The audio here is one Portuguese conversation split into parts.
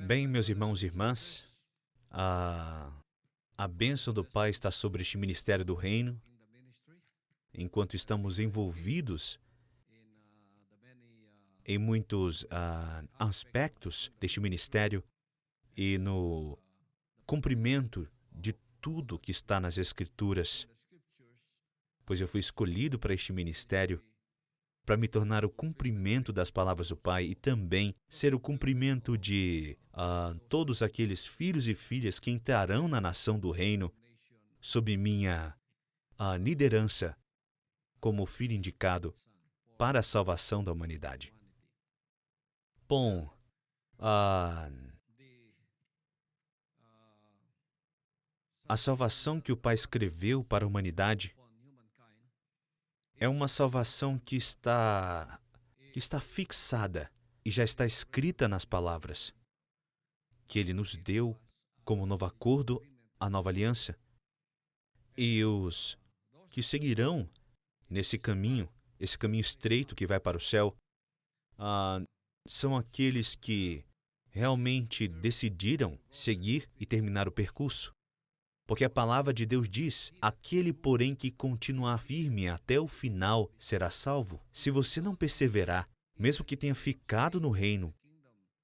Bem, meus irmãos e irmãs, a bênção do Pai está sobre este ministério do Reino, enquanto estamos envolvidos em muitos aspectos deste ministério e no cumprimento de tudo que está nas Escrituras, pois eu fui escolhido para este ministério para me tornar o cumprimento das palavras do Pai e também ser o cumprimento de todos aqueles filhos e filhas que entrarão na nação do Reino sob minha liderança como filho indicado para a salvação da humanidade. Bom, a salvação que o Pai escreveu para a humanidade é uma salvação que está fixada e já está escrita nas palavras que Ele nos deu como novo acordo, a nova aliança. E os que seguirão nesse caminho, esse caminho estreito que vai para o céu, são aqueles que realmente decidiram seguir e terminar o percurso. Porque a palavra de Deus diz, aquele, porém, que continuar firme até o final será salvo. Se você não perseverar, mesmo que tenha ficado no reino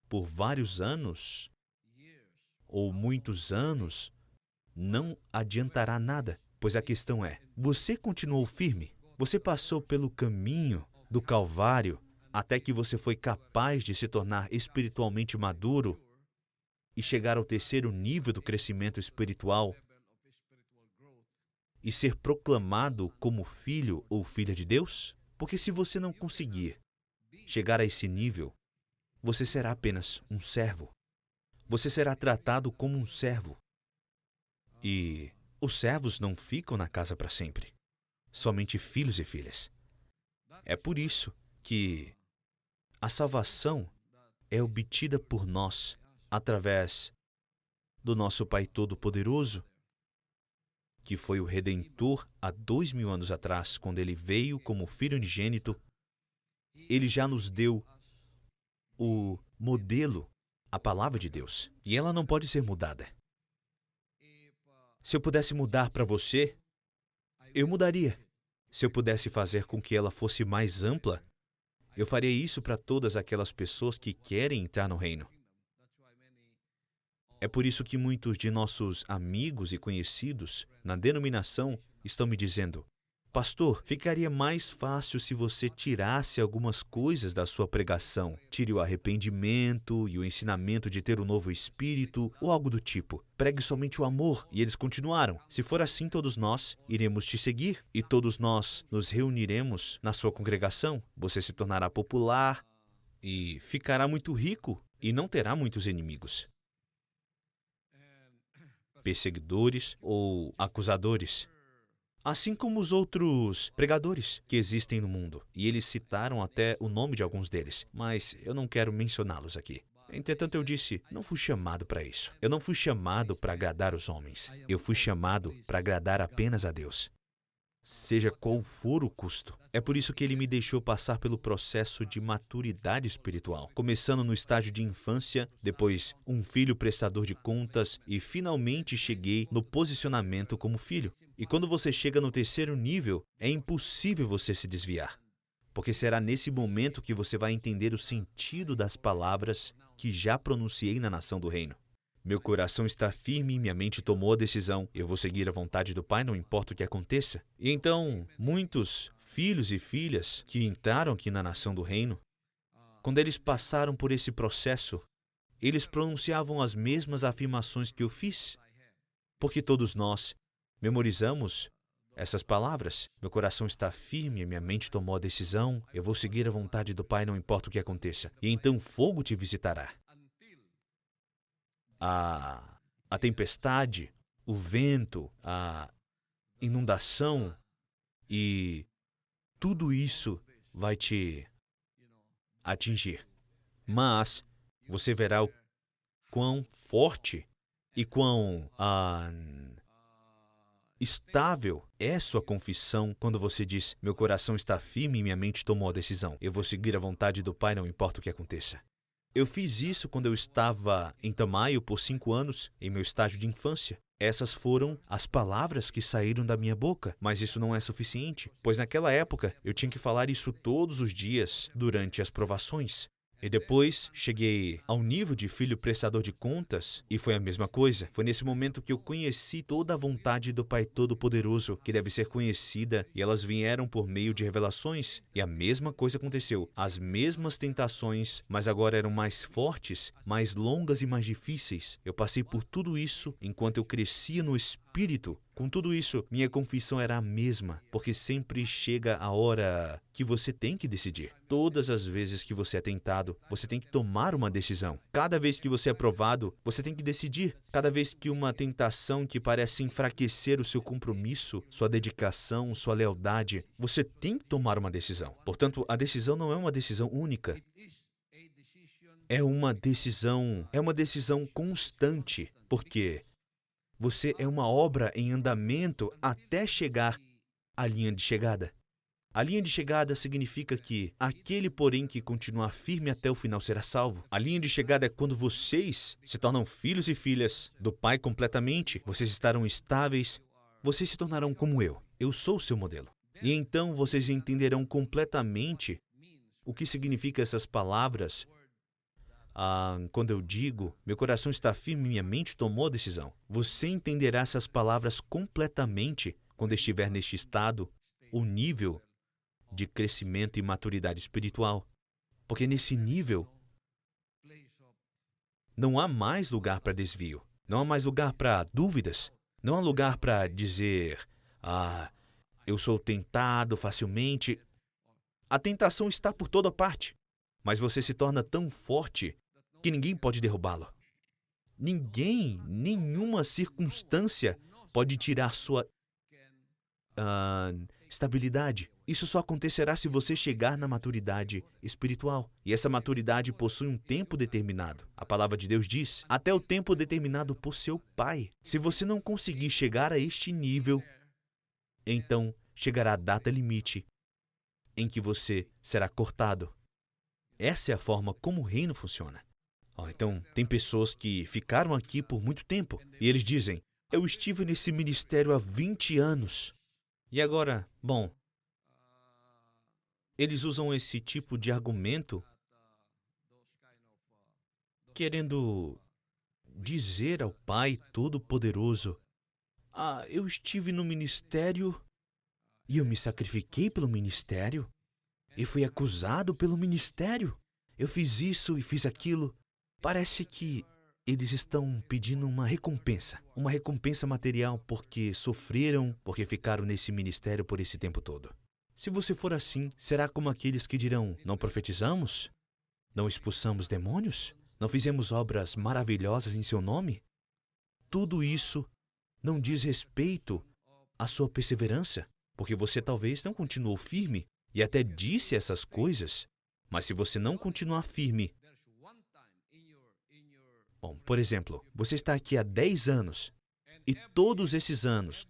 por vários anos ou muitos anos, não adiantará nada. Pois a questão é, você continuou firme? Você passou pelo caminho do Calvário até que você foi capaz de se tornar espiritualmente maduro e chegar ao terceiro nível do crescimento espiritual e ser proclamado como filho ou filha de Deus? Porque se você não conseguir chegar a esse nível, você será apenas um servo. Você será tratado como um servo. E os servos não ficam na casa para sempre. Somente filhos e filhas. É por isso que a salvação é obtida por nós através do nosso Pai Todo-Poderoso, que foi o Redentor há 2000 anos atrás, quando Ele veio como Filho unigênito. Ele já nos deu o modelo, a palavra de Deus, e ela não pode ser mudada. Se eu pudesse mudar para você, eu mudaria. Se eu pudesse fazer com que ela fosse mais ampla, eu faria isso para todas aquelas pessoas que querem entrar no reino. É por isso que muitos de nossos amigos e conhecidos na denominação estão me dizendo: pastor, ficaria mais fácil se você tirasse algumas coisas da sua pregação. Tire o arrependimento e o ensinamento de ter um novo espírito ou algo do tipo. Pregue somente o amor. E eles continuaram: se for assim, todos nós iremos te seguir e todos nós nos reuniremos na sua congregação. Você se tornará popular e ficará muito rico e não terá muitos inimigos, perseguidores ou acusadores, assim como os outros pregadores que existem no mundo. E eles citaram até o nome de alguns deles, mas eu não quero mencioná-los aqui. Entretanto, eu disse, não fui chamado para isso. Eu não fui chamado para agradar os homens. Eu fui chamado para agradar apenas a Deus, seja qual for o custo. É por isso que Ele me deixou passar pelo processo de maturidade espiritual, começando no estágio de infância, depois um filho prestador de contas e finalmente cheguei no posicionamento como filho. E quando você chega no terceiro nível, é impossível você se desviar, porque será nesse momento que você vai entender o sentido das palavras que já pronunciei na nação do reino. Meu coração está firme, minha mente tomou a decisão. Eu vou seguir a vontade do Pai, não importa o que aconteça. E então, muitos filhos e filhas que entraram aqui na nação do reino, quando eles passaram por esse processo, eles pronunciavam as mesmas afirmações que eu fiz. Porque todos nós memorizamos essas palavras. Meu coração está firme, minha mente tomou a decisão. Eu vou seguir a vontade do Pai, não importa o que aconteça. E então fogo te visitará. A tempestade, o vento, a inundação e tudo isso vai te atingir. Mas você verá o quão forte e quão estável é sua confissão quando você diz: meu coração está firme e minha mente tomou a decisão. Eu vou seguir a vontade do Pai, não importa o que aconteça. Eu fiz isso quando eu estava em Tamayo por 5 anos, em meu estágio de infância. Essas foram as palavras que saíram da minha boca, mas isso não é suficiente, pois naquela época eu tinha que falar isso todos os dias durante as provações. E depois cheguei ao nível de filho prestador de contas e foi a mesma coisa. Foi nesse momento que eu conheci toda a vontade do Pai Todo-Poderoso, que deve ser conhecida, e elas vieram por meio de revelações. E a mesma coisa aconteceu. As mesmas tentações, mas agora eram mais fortes, mais longas e mais difíceis. Eu passei por tudo isso enquanto eu crescia no Espírito. Com tudo isso, minha confissão era a mesma, porque sempre chega a hora que você tem que decidir. Todas as vezes que você é tentado, você tem que tomar uma decisão. Cada vez que você é provado, você tem que decidir. Cada vez que uma tentação que parece enfraquecer o seu compromisso, sua dedicação, sua lealdade, você tem que tomar uma decisão. Portanto, a decisão não é uma decisão única. É uma decisão constante, porque você é uma obra em andamento até chegar à linha de chegada. A linha de chegada significa que aquele, porém, que continuar firme até o final será salvo. A linha de chegada é quando vocês se tornam filhos e filhas do Pai completamente. Vocês estarão estáveis. Vocês se tornarão como eu. Eu sou o seu modelo. E então vocês entenderão completamente o que significa essas palavras. Quando eu digo, meu coração está firme e minha mente tomou a decisão. Você entenderá essas palavras completamente quando estiver neste estado, o nível de crescimento e maturidade espiritual. Porque nesse nível, não há mais lugar para desvio. Não há mais lugar para dúvidas. Não há lugar para dizer, eu sou tentado facilmente. A tentação está por toda parte, mas você se torna tão forte que ninguém pode derrubá-lo. Ninguém, nenhuma circunstância pode tirar sua estabilidade. Isso só acontecerá se você chegar na maturidade espiritual. E essa maturidade possui um tempo determinado. A palavra de Deus diz, até o tempo determinado por seu Pai. Se você não conseguir chegar a este nível, então chegará a data limite em que você será cortado. Essa é a forma como o reino funciona. Então, tem pessoas que ficaram aqui por muito tempo e eles dizem, eu estive nesse ministério há 20 anos. E agora, eles usam esse tipo de argumento querendo dizer ao Pai Todo-Poderoso, eu estive no ministério e eu me sacrifiquei pelo ministério e fui acusado pelo ministério. Eu fiz isso e fiz aquilo. Parece que eles estão pedindo uma recompensa material porque sofreram, porque ficaram nesse ministério por esse tempo todo. Se você for assim, será como aqueles que dirão, não profetizamos? Não expulsamos demônios? Não fizemos obras maravilhosas em seu nome? Tudo isso não diz respeito à sua perseverança, porque você talvez não continuou firme e até disse essas coisas, mas se você não continuar firme, por exemplo, você está aqui há 10 anos e todos esses anos,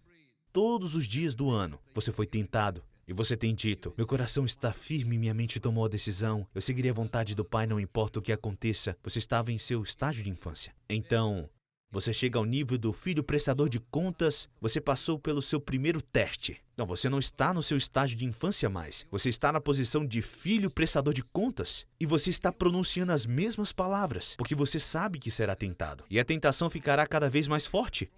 todos os dias do ano, você foi tentado e você tem dito, meu coração está firme, minha mente tomou a decisão, eu seguirei a vontade do Pai, não importa o que aconteça. Você estava em seu estágio de infância. Então, você chega ao nível do filho prestador de contas, você passou pelo seu primeiro teste. Não, você não está no seu estágio de infância mais. Você está na posição de filho prestador de contas. E você está pronunciando as mesmas palavras, porque você sabe que será tentado. E a tentação ficará cada vez mais forte,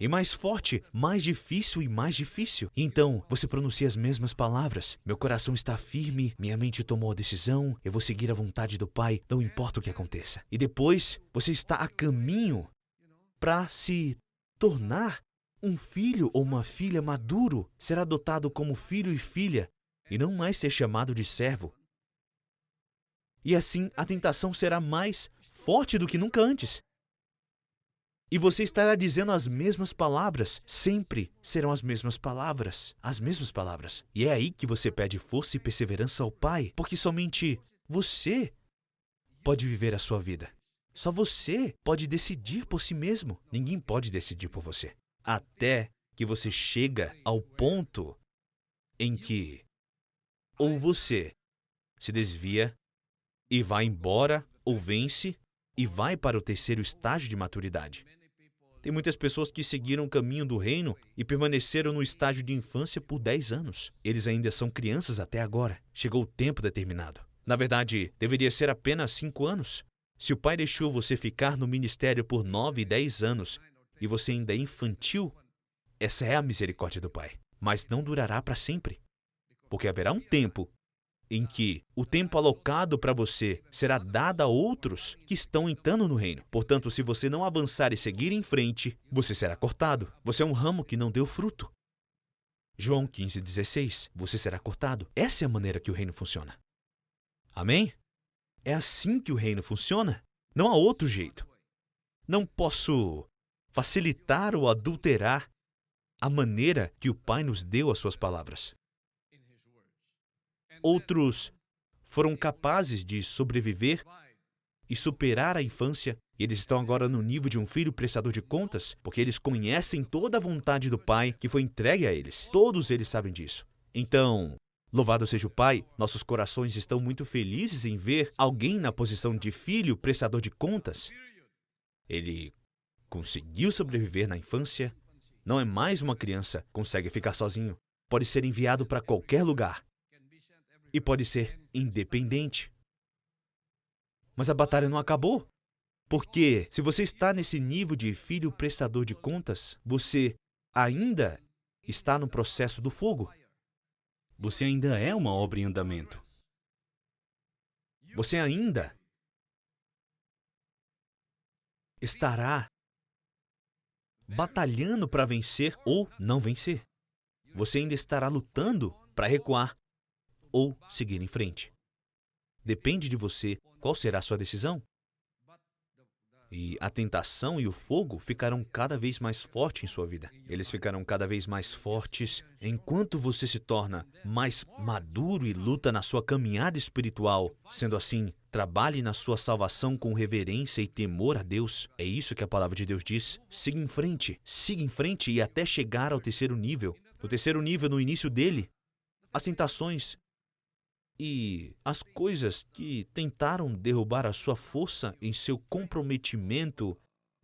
mais difícil e mais difícil. Então, você pronuncia as mesmas palavras. Meu coração está firme, minha mente tomou a decisão, eu vou seguir a vontade do Pai, não importa o que aconteça. E depois, você está a caminho para se tornar um filho ou uma filha maduro, ser adotado como filho e filha, e não mais ser chamado de servo. E assim, a tentação será mais forte do que nunca antes. E você estará dizendo as mesmas palavras, sempre serão as mesmas palavras. E é aí que você pede força e perseverança ao Pai, porque somente você pode viver a sua vida. Só você pode decidir por si mesmo. Ninguém pode decidir por você. Até que você chega ao ponto em que ou você se desvia e vai embora ou vence, e vai para o terceiro estágio de maturidade. Tem muitas pessoas que seguiram o caminho do reino e permaneceram no estágio de infância por 10 anos. Eles ainda são crianças até agora. Chegou o tempo determinado. Na verdade, deveria ser apenas 5 anos. Se o pai deixou você ficar no ministério por 9 e 10 anos e você ainda é infantil, essa é a misericórdia do pai. Mas não durará para sempre. Porque haverá um tempo em que o tempo alocado para você será dado a outros que estão entrando no reino. Portanto, se você não avançar e seguir em frente, você será cortado. Você é um ramo que não deu fruto. João 15:16. Você será cortado. Essa é a maneira que o reino funciona. Amém? É assim que o reino funciona. Não há outro jeito. Não posso facilitar ou adulterar a maneira que o Pai nos deu as suas palavras. Outros foram capazes de sobreviver e superar a infância, e eles estão agora no nível de um filho prestador de contas, porque eles conhecem toda a vontade do Pai que foi entregue a eles. Todos eles sabem disso. Então, louvado seja o Pai, nossos corações estão muito felizes em ver alguém na posição de filho prestador de contas. Ele conseguiu sobreviver na infância, não é mais uma criança, consegue ficar sozinho, pode ser enviado para qualquer lugar. E pode ser independente. Mas a batalha não acabou. Porque se você está nesse nível de filho prestador de contas, você ainda está no processo do fogo. Você ainda é uma obra em andamento. Você ainda estará batalhando para vencer ou não vencer. Você ainda estará lutando para recuar ou seguir em frente. Depende de você qual será a sua decisão. E a tentação e o fogo ficarão cada vez mais fortes em sua vida. Eles ficarão cada vez mais fortes enquanto você se torna mais maduro e luta na sua caminhada espiritual. Sendo assim, trabalhe na sua salvação com reverência e temor a Deus. É isso que a palavra de Deus diz. Siga em frente e até chegar ao terceiro nível. No terceiro nível, no início dele, as tentações e as coisas que tentaram derrubar a sua força em seu comprometimento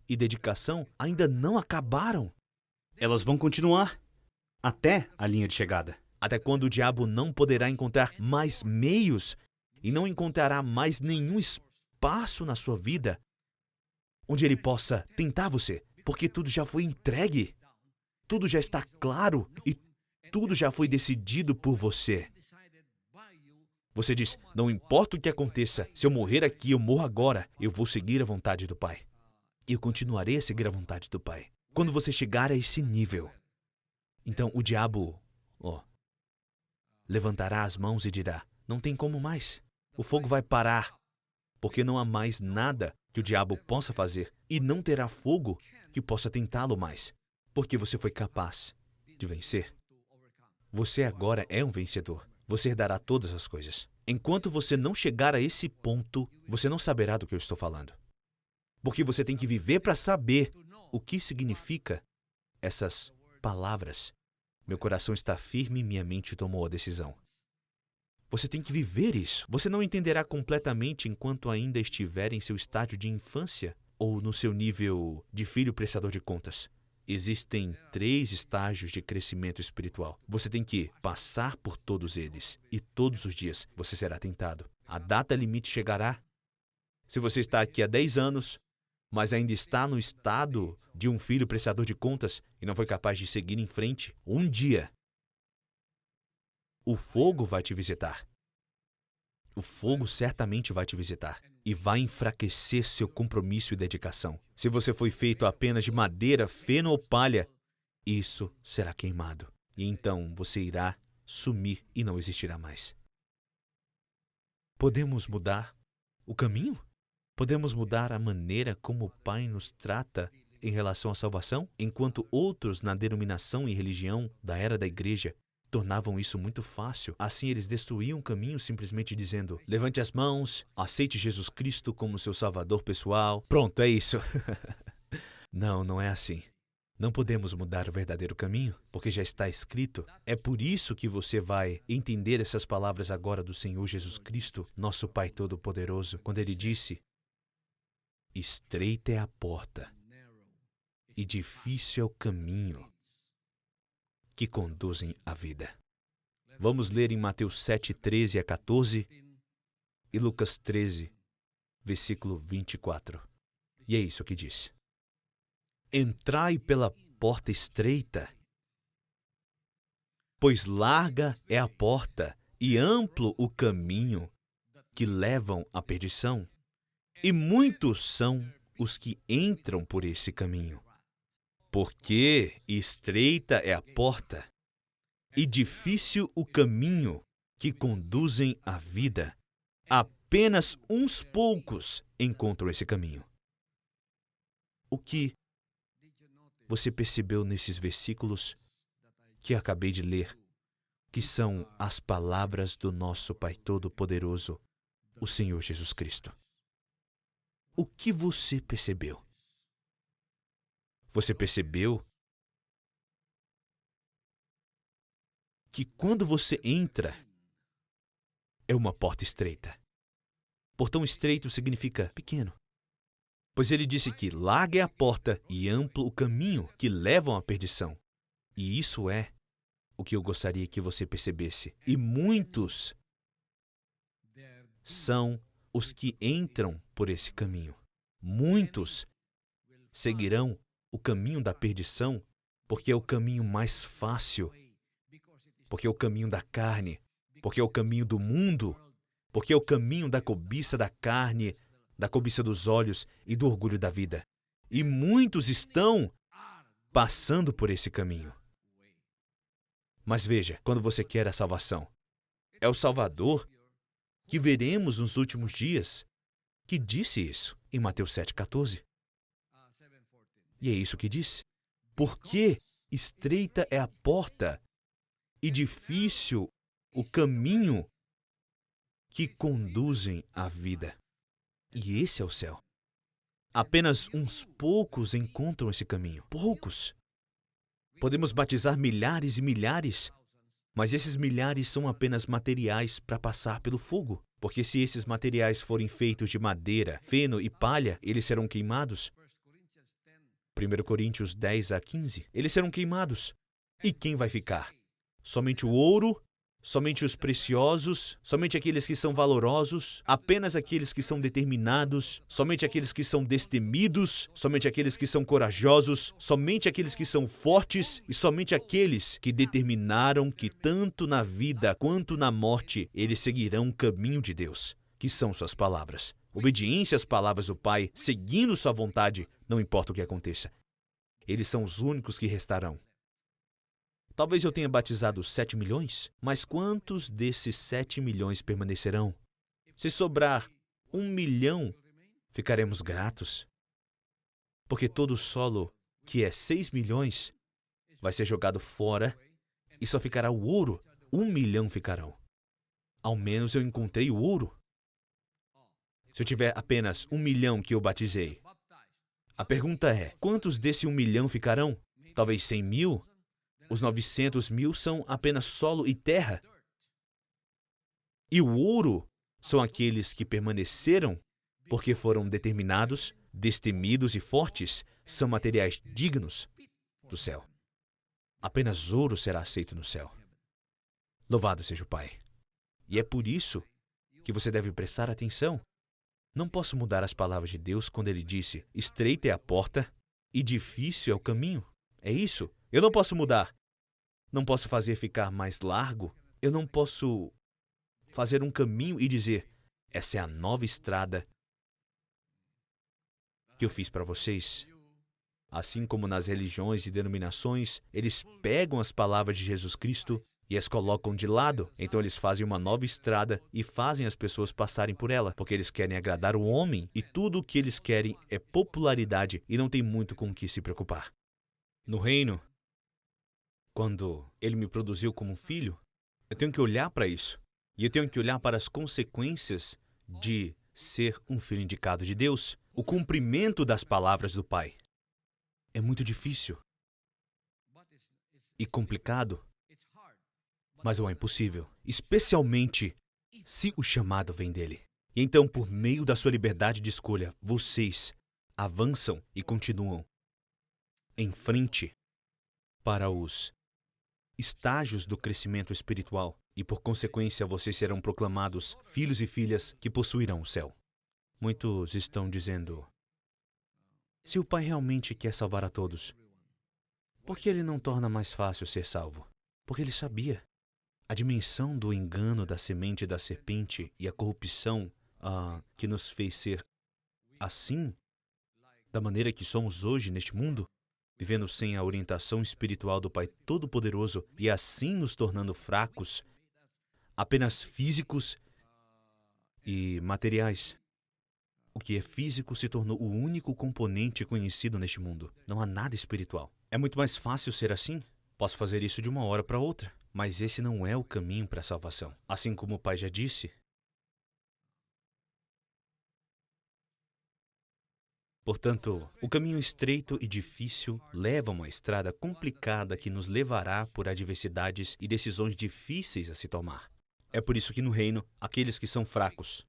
e dedicação ainda não acabaram. Elas vão continuar até a linha de chegada. Até quando o diabo não poderá encontrar mais meios e não encontrará mais nenhum espaço na sua vida onde ele possa tentar você, porque tudo já foi entregue, tudo já está claro e tudo já foi decidido por você. Você diz, não importa o que aconteça, se eu morrer aqui, eu morro agora, eu vou seguir a vontade do Pai. E eu continuarei a seguir a vontade do Pai. Quando você chegar a esse nível, então o diabo, levantará as mãos e dirá, não tem como mais. O fogo vai parar, porque não há mais nada que o diabo possa fazer e não terá fogo que possa tentá-lo mais, porque você foi capaz de vencer. Você agora é um vencedor. Você herdará todas as coisas. Enquanto você não chegar a esse ponto, você não saberá do que eu estou falando. Porque você tem que viver para saber o que significa essas palavras. Meu coração está firme e minha mente tomou a decisão. Você tem que viver isso. Você não entenderá completamente enquanto ainda estiver em seu estágio de infância ou no seu nível de filho prestador de contas. Existem 3 estágios de crescimento espiritual. Você tem que passar por todos eles e todos os dias você será tentado. A data limite chegará. Se você está aqui há 10 anos, mas ainda está no estado de um filho prestador de contas e não foi capaz de seguir em frente, um dia o fogo vai te visitar. O fogo certamente vai te visitar e vai enfraquecer seu compromisso e dedicação. Se você foi feito apenas de madeira, feno ou palha, isso será queimado. E então você irá sumir e não existirá mais. Podemos mudar o caminho? Podemos mudar a maneira como o Pai nos trata em relação à salvação? Enquanto outros na denominação e religião da era da igreja tornavam isso muito fácil. Assim, eles destruíam o caminho simplesmente dizendo, levante as mãos, aceite Jesus Cristo como seu salvador pessoal. Pronto, é isso. Não é assim. Não podemos mudar o verdadeiro caminho, porque já está escrito. É por isso que você vai entender essas palavras agora do Senhor Jesus Cristo, nosso Pai Todo-Poderoso, quando Ele disse, estreita é a porta e difícil é o caminho que conduzem à vida. Vamos ler em Mateus 7, 13 a 14 e Lucas 13, versículo 24. E é isso que diz: Entrai pela porta estreita, pois larga é a porta e amplo o caminho que levam à perdição, e muitos são os que entram por esse caminho. Porque estreita é a porta e difícil o caminho que conduzem à vida, apenas uns poucos encontram esse caminho. O que você percebeu nesses versículos que acabei de ler, que são as palavras do nosso Pai Todo-Poderoso, o Senhor Jesus Cristo? O que você percebeu? Você percebeu que quando você entra, é uma porta estreita. Portão estreito significa pequeno, pois ele disse que larga é a porta e amplo o caminho que levam à perdição. E isso é o que eu gostaria que você percebesse. E muitos são os que entram por esse caminho. Muitos seguirão o caminho da perdição, porque é o caminho mais fácil, porque é o caminho da carne, porque é o caminho do mundo, porque é o caminho da cobiça da carne, da cobiça dos olhos e do orgulho da vida. E muitos estão passando por esse caminho. Mas veja, quando você quer a salvação, é o Salvador que veremos nos últimos dias que disse isso em Mateus 7,14. E é isso que diz. Porque estreita é a porta e difícil o caminho que conduzem à vida. E esse é o céu. Apenas uns poucos encontram esse caminho. Poucos. Podemos batizar milhares e milhares, mas esses milhares são apenas materiais para passar pelo fogo. Porque se esses materiais forem feitos de madeira, feno e palha, eles serão queimados. 1 Coríntios 10 a 15. Eles serão queimados. E quem vai ficar? Somente o ouro? Somente os preciosos? Somente aqueles que são valorosos? Apenas aqueles que são determinados? Somente aqueles que são destemidos? Somente aqueles que são corajosos? Somente aqueles que são fortes? E somente aqueles que determinaram que tanto na vida quanto na morte eles seguirão o caminho de Deus, que são suas palavras. Obediência às palavras do Pai, seguindo sua vontade, não importa o que aconteça. Eles são os únicos que restarão. Talvez eu tenha batizado 7 milhões, mas quantos desses 7 milhões permanecerão? Se sobrar 1 milhão, ficaremos gratos. Porque todo o solo, que é 6 milhões, vai ser jogado fora e só ficará o ouro. 1 milhão ficarão. Ao menos eu encontrei o ouro. Se eu tiver apenas 1 milhão que eu batizei, a pergunta é, quantos desse 1 milhão ficarão? Talvez 100 mil? Os 900 mil são apenas solo e terra. E o ouro são aqueles que permaneceram porque foram determinados, destemidos e fortes, são materiais dignos do céu. Apenas ouro será aceito no céu. Louvado seja o Pai. E é por isso que você deve prestar atenção. Não posso mudar as palavras de Deus quando Ele disse, estreita é a porta e difícil é o caminho. É isso. Eu não posso mudar. Não posso fazer ficar mais largo. Eu não posso fazer um caminho e dizer, essa é a nova estrada que eu fiz para vocês. Assim como nas religiões e denominações, eles pegam as palavras de Jesus Cristo e as colocam de lado. Então eles fazem uma nova estrada e fazem as pessoas passarem por ela, porque eles querem agradar o homem e tudo o que eles querem é popularidade e não tem muito com o que se preocupar. No reino, quando Ele me produziu como um filho, eu tenho que olhar para isso. E eu tenho que olhar para as consequências de ser um filho indicado de Deus. O cumprimento das palavras do Pai é muito difícil e complicado, mas não é impossível, especialmente se o chamado vem dele. E então, por meio da sua liberdade de escolha, vocês avançam e continuam em frente para os estágios do crescimento espiritual e, por consequência, vocês serão proclamados filhos e filhas que possuirão o céu. Muitos estão dizendo: se o Pai realmente quer salvar a todos, por que Ele não torna mais fácil ser salvo? Porque Ele sabia. A dimensão do engano da semente da serpente e a corrupção que nos fez ser assim, da maneira que somos hoje neste mundo, vivendo sem a orientação espiritual do Pai Todo-Poderoso e assim nos tornando fracos, apenas físicos e materiais. O que é físico se tornou o único componente conhecido neste mundo. Não há nada espiritual. É muito mais fácil ser assim. Posso fazer isso de uma hora para outra, mas esse não é o caminho para a salvação. Assim como o Pai já disse. Portanto, o caminho estreito e difícil leva a uma estrada complicada que nos levará por adversidades e decisões difíceis a se tomar. É por isso que no reino, aqueles que são fracos,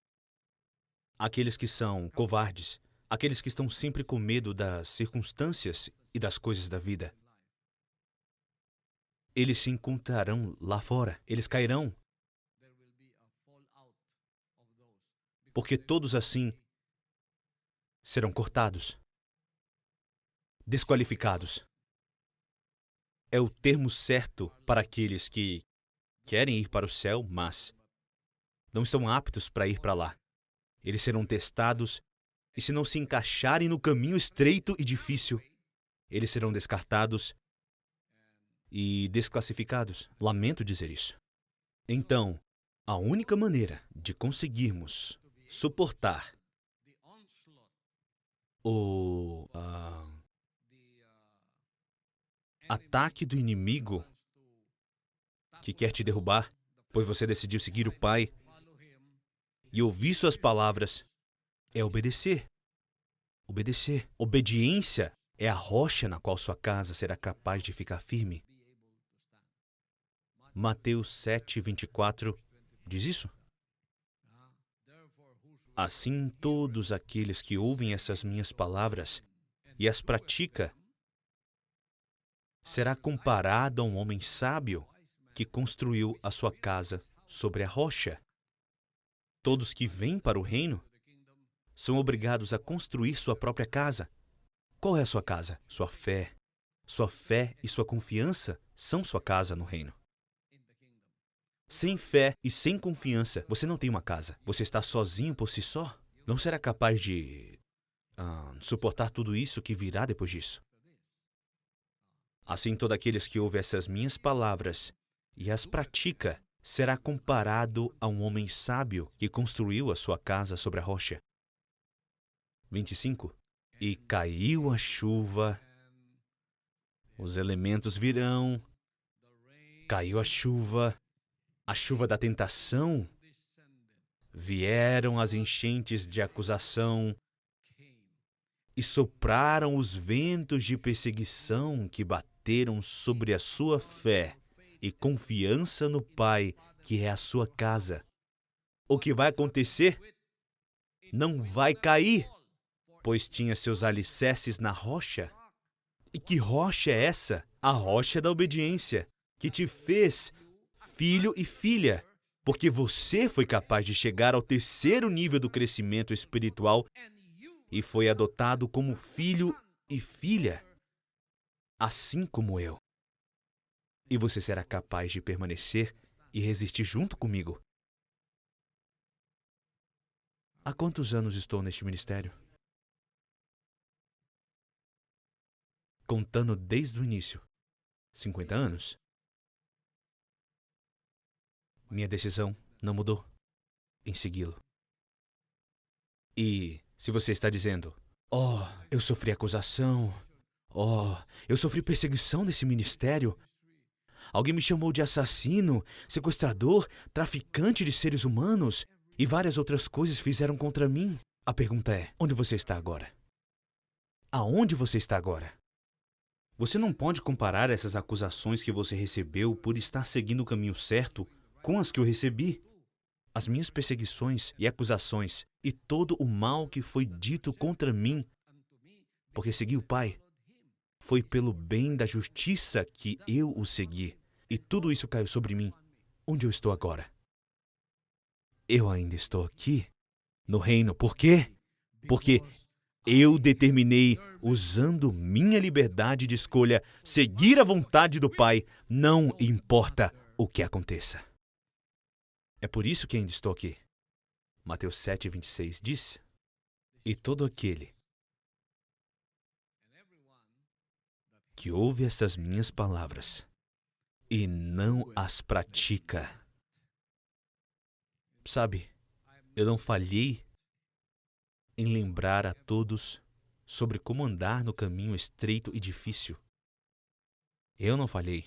aqueles que são covardes, aqueles que estão sempre com medo das circunstâncias e das coisas da vida, eles se encontrarão lá fora, eles cairão, porque todos assim serão cortados, desqualificados. É o termo certo para aqueles que querem ir para o céu, mas não estão aptos para ir para lá. Eles serão testados e, se não se encaixarem no caminho estreito e difícil, eles serão descartados e desclassificados. Lamento dizer isso. Então, a única maneira de conseguirmos suportar o ataque do inimigo que quer te derrubar, pois você decidiu seguir o Pai e ouvir suas palavras, é obedecer. Obedecer. Obediência é a rocha na qual sua casa será capaz de ficar firme. Mateus 7:24 diz isso? Assim, todos aqueles que ouvem essas minhas palavras e as pratica, será comparado a um homem sábio que construiu a sua casa sobre a rocha. Todos que vêm para o reino são obrigados a construir sua própria casa. Qual é a sua casa? Sua fé. Sua fé e sua confiança são sua casa no reino. Sem fé e sem confiança, você não tem uma casa. Você está sozinho por si só. Não será capaz de suportar tudo isso que virá depois disso. Assim, todos aqueles que ouvem essas minhas palavras e as pratica, será comparado a um homem sábio que construiu a sua casa sobre a rocha. 25. E caiu a chuva, os elementos virão, caiu a chuva da tentação, vieram as enchentes de acusação e sopraram os ventos de perseguição que bateram sobre a sua fé e confiança no Pai, que é a sua casa. O que vai acontecer? Não vai cair, pois tinha seus alicerces na rocha. E que rocha é essa? A rocha da obediência, que te fez filho e filha, porque você foi capaz de chegar ao terceiro nível do crescimento espiritual e foi adotado como filho e filha, assim como eu. E você será capaz de permanecer e resistir junto comigo. Há quantos anos estou neste ministério? Contando desde o início. 50 anos. Minha decisão não mudou em segui-lo. E se você está dizendo, eu sofri acusação, eu sofri perseguição nesse ministério, alguém me chamou de assassino, sequestrador, traficante de seres humanos e várias outras coisas fizeram contra mim. A pergunta é, onde você está agora? Aonde você está agora? Você não pode comparar essas acusações que você recebeu por estar seguindo o caminho certo com as que eu recebi. As minhas perseguições e acusações e todo o mal que foi dito contra mim porque segui o Pai. Foi pelo bem da justiça que eu o segui. E tudo isso caiu sobre mim. Onde eu estou agora? Eu ainda estou aqui, no reino. Por quê? Porque eu determinei, usando minha liberdade de escolha, seguir a vontade do Pai, não importa o que aconteça. É por isso que ainda estou aqui. Mateus 7:26 diz: E todo aquele que ouve essas minhas palavras e não as pratica. Sabe, eu não falhei em lembrar a todos sobre como andar no caminho estreito e difícil. Eu não falhei.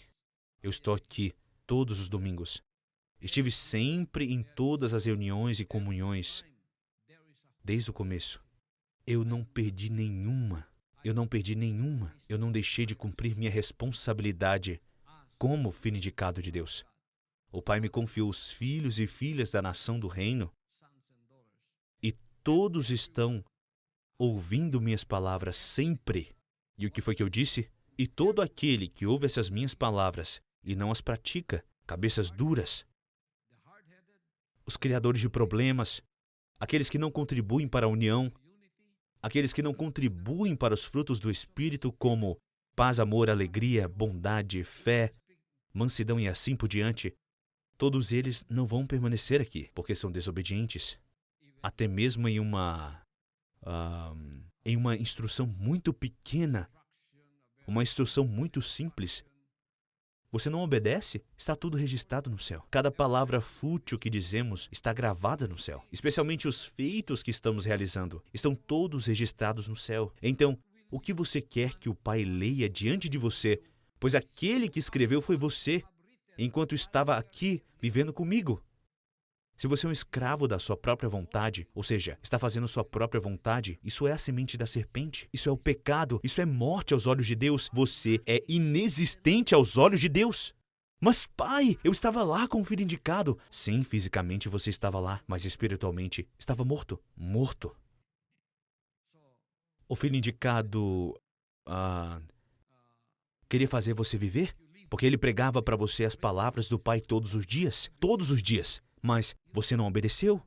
Eu estou aqui todos os domingos. Estive sempre em todas as reuniões e comunhões. Desde o começo. Eu não perdi nenhuma. Eu não deixei de cumprir minha responsabilidade como filho indicado de Deus. O Pai me confiou os filhos e filhas da nação do reino. E todos estão ouvindo minhas palavras sempre. E o que foi que eu disse? E todo aquele que ouve essas minhas palavras e não as pratica, cabeças duras, os criadores de problemas, aqueles que não contribuem para a união, aqueles que não contribuem para os frutos do Espírito como paz, amor, alegria, bondade, fé, mansidão e assim por diante, todos eles não vão permanecer aqui, porque são desobedientes. Até mesmo em uma instrução muito pequena, uma instrução muito simples, você não obedece, está tudo registrado no céu. Cada palavra fútil que dizemos está gravada no céu. Especialmente os feitos que estamos realizando, estão todos registrados no céu. Então, o que você quer que o Pai leia diante de você? Pois aquele que escreveu foi você, enquanto estava aqui vivendo comigo. Se você é um escravo da sua própria vontade, ou seja, está fazendo sua própria vontade, isso é a semente da serpente, isso é o pecado, isso é morte aos olhos de Deus. Você é inexistente aos olhos de Deus. Mas, pai, eu estava lá com o filho indicado. Sim, fisicamente você estava lá, mas espiritualmente estava morto. Morto. O filho indicado queria fazer você viver, porque ele pregava para você as palavras do Pai todos os dias. Todos os dias. Mas você não obedeceu.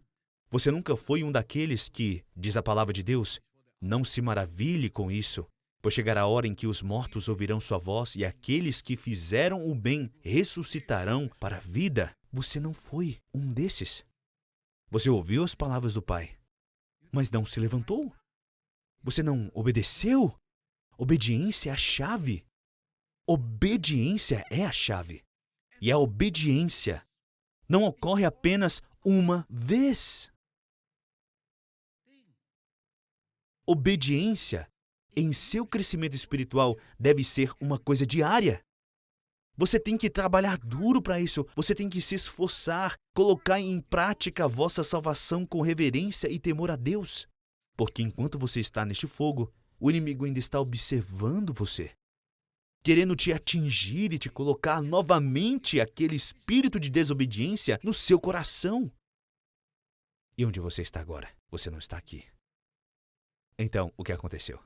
Você nunca foi um daqueles que, diz a palavra de Deus, não se maravilhe com isso, pois chegará a hora em que os mortos ouvirão sua voz e aqueles que fizeram o bem ressuscitarão para a vida. Você não foi um desses. Você ouviu as palavras do Pai, mas não se levantou. Você não obedeceu. Obediência é a chave. Obediência é a chave. E a obediência não ocorre apenas uma vez. Obediência em seu crescimento espiritual deve ser uma coisa diária. Você tem que trabalhar duro para isso. Você tem que se esforçar, colocar em prática a vossa salvação com reverência e temor a Deus. Porque enquanto você está neste fogo, o inimigo ainda está observando você, querendo te atingir e te colocar novamente aquele espírito de desobediência no seu coração. E onde você está agora? Você não está aqui. Então, o que aconteceu?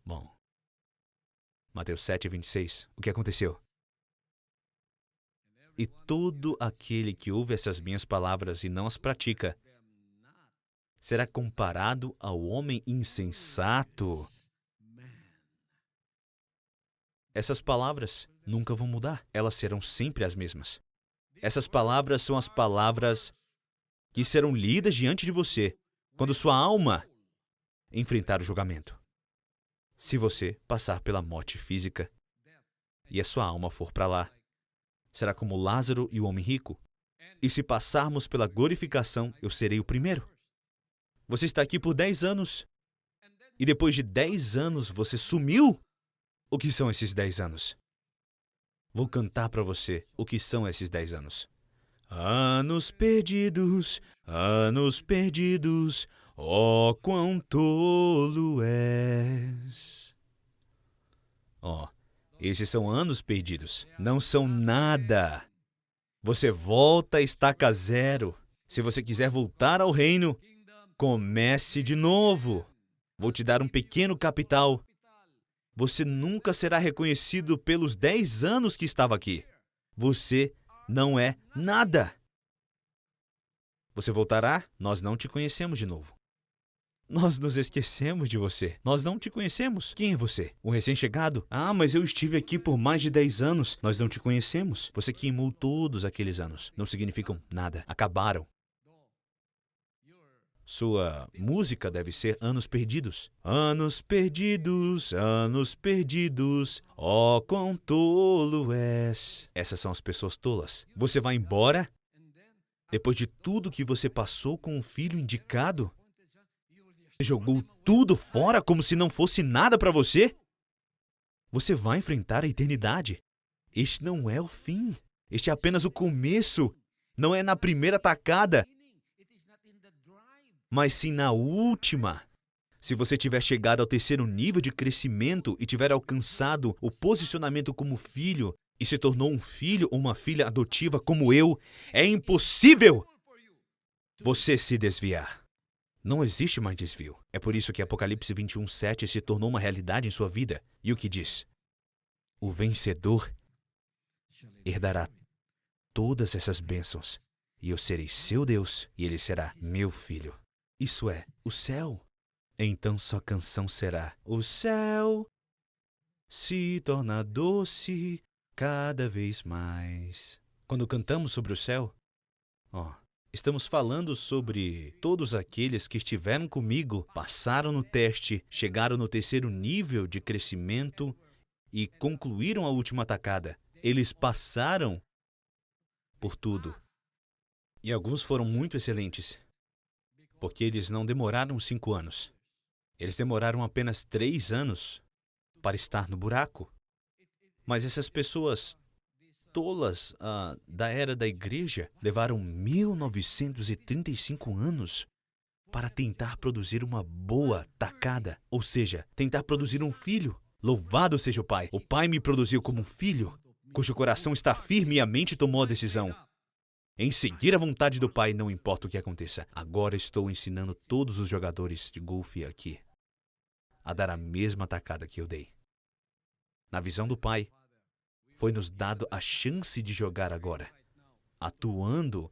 Bom, Mateus 7:26, o que aconteceu? E todo aquele que ouve essas minhas palavras e não as pratica, será comparado ao homem insensato. Essas palavras nunca vão mudar. Elas serão sempre as mesmas. Essas palavras são as palavras que serão lidas diante de você quando sua alma enfrentar o julgamento. Se você passar pela morte física e a sua alma for para lá, será como Lázaro e o homem rico. E se passarmos pela glorificação, eu serei o primeiro. Você está aqui por 10 anos e depois de 10 anos você sumiu. O que são esses 10 anos? Vou cantar para você o que são esses 10 anos. Anos perdidos, oh, quão tolo és. Esses são anos perdidos, não são nada. Você volta a estaca zero. Se você quiser voltar ao reino, comece de novo. Vou te dar um pequeno capital. Você nunca será reconhecido pelos 10 anos que estava aqui. Você não é nada. Você voltará, nós não te conhecemos de novo. Nós nos esquecemos de você. Nós não te conhecemos. Quem é você? Um recém-chegado? Ah, mas eu estive aqui por mais de 10 anos. Nós não te conhecemos. Você queimou todos aqueles anos. Não significam nada. Acabaram. Sua música deve ser Anos Perdidos. Anos perdidos, oh, quão tolo és. Essas são as pessoas tolas. Você vai embora? Depois de tudo que você passou com o filho indicado? Você jogou tudo fora como se não fosse nada para você? Você vai enfrentar a eternidade. Este não é o fim. Este é apenas o começo. Não é na primeira tacada, mas sim na última. Se você tiver chegado ao terceiro nível de crescimento e tiver alcançado o posicionamento como filho e se tornou um filho ou uma filha adotiva como eu, é impossível você se desviar. Não existe mais desvio. É por isso que Apocalipse 21:7 se tornou uma realidade em sua vida. E o que diz? O vencedor herdará todas essas bênçãos, e eu serei seu Deus, e ele será meu filho. Isso é o céu. Então sua canção será: o céu se torna doce cada vez mais. Quando cantamos sobre o céu, estamos falando sobre todos aqueles que estiveram comigo, passaram no teste, chegaram no terceiro nível de crescimento e concluíram a última tacada. Eles passaram por tudo. E alguns foram muito excelentes, porque eles não demoraram 5 anos. Eles demoraram apenas 3 anos para estar no buraco. Mas essas pessoas tolas da era da igreja levaram 1935 anos para tentar produzir uma boa tacada, ou seja, tentar produzir um filho. Louvado seja o Pai! O Pai me produziu como um filho, cujo coração está firme e a mente tomou a decisão em seguir a vontade do Pai, não importa o que aconteça. Agora estou ensinando todos os jogadores de golfe aqui a dar a mesma tacada que eu dei. Na visão do Pai, foi-nos dado a chance de jogar agora, atuando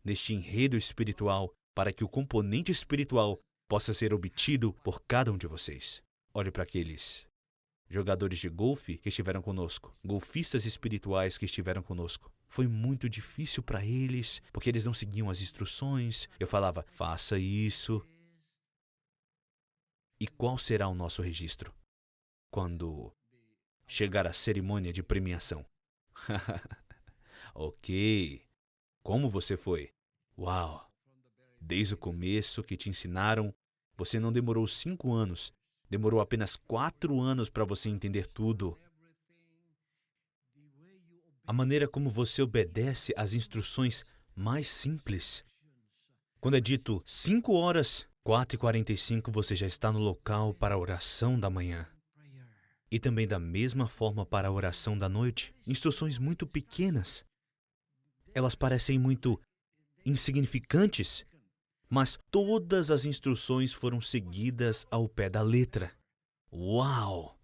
neste enredo espiritual para que o componente espiritual possa ser obtido por cada um de vocês. Olhe para aqueles jogadores de golfe que estiveram conosco, golfistas espirituais que estiveram conosco. Foi muito difícil para eles, porque eles não seguiam as instruções. Eu falava, faça isso. E qual será o nosso registro quando chegar a cerimônia de premiação? Ok. Como você foi? Uau! Desde o começo que te ensinaram, você não demorou 5 anos. Demorou apenas 4 anos para você entender tudo. A maneira como você obedece às instruções mais simples. Quando é dito 5 horas, 4h45 você já está no local para a oração da manhã. E também da mesma forma para a oração da noite. Instruções muito pequenas. Elas parecem muito insignificantes, mas todas as instruções foram seguidas ao pé da letra. Uau!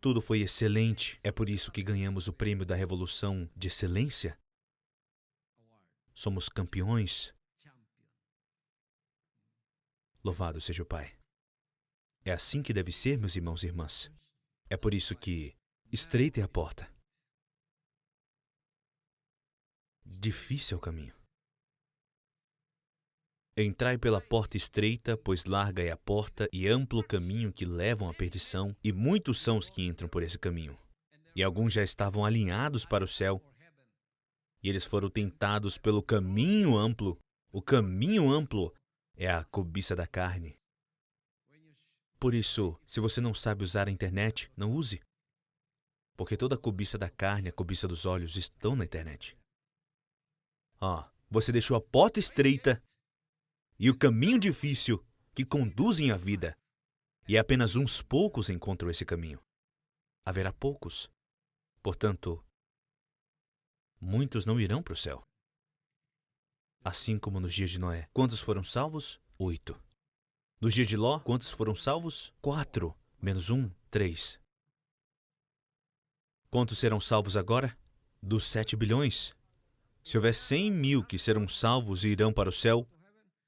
Tudo foi excelente. É por isso que ganhamos o prêmio da Revolução de Excelência. Somos campeões. Louvado seja o Pai. É assim que deve ser, meus irmãos e irmãs. É por isso que estreita é a porta. Difícil é o caminho. Entrai pela porta estreita, pois larga é a porta e amplo o caminho que levam à perdição, e muitos são os que entram por esse caminho. E alguns já estavam alinhados para o céu, e eles foram tentados pelo caminho amplo. O caminho amplo é a cobiça da carne. Por isso, se você não sabe usar a internet, não use. Porque toda a cobiça da carne, a cobiça dos olhos estão na internet. Você deixou a porta estreita e o caminho difícil que conduzem à vida. E apenas uns poucos encontram esse caminho. Haverá poucos. Portanto, muitos não irão para o céu. Assim como nos dias de Noé. Quantos foram salvos? 8. Nos dias de Ló, quantos foram salvos? 4 menos 1, 3. Quantos serão salvos agora? Dos 7 bilhões. Se houver 100 mil que serão salvos e irão para o céu,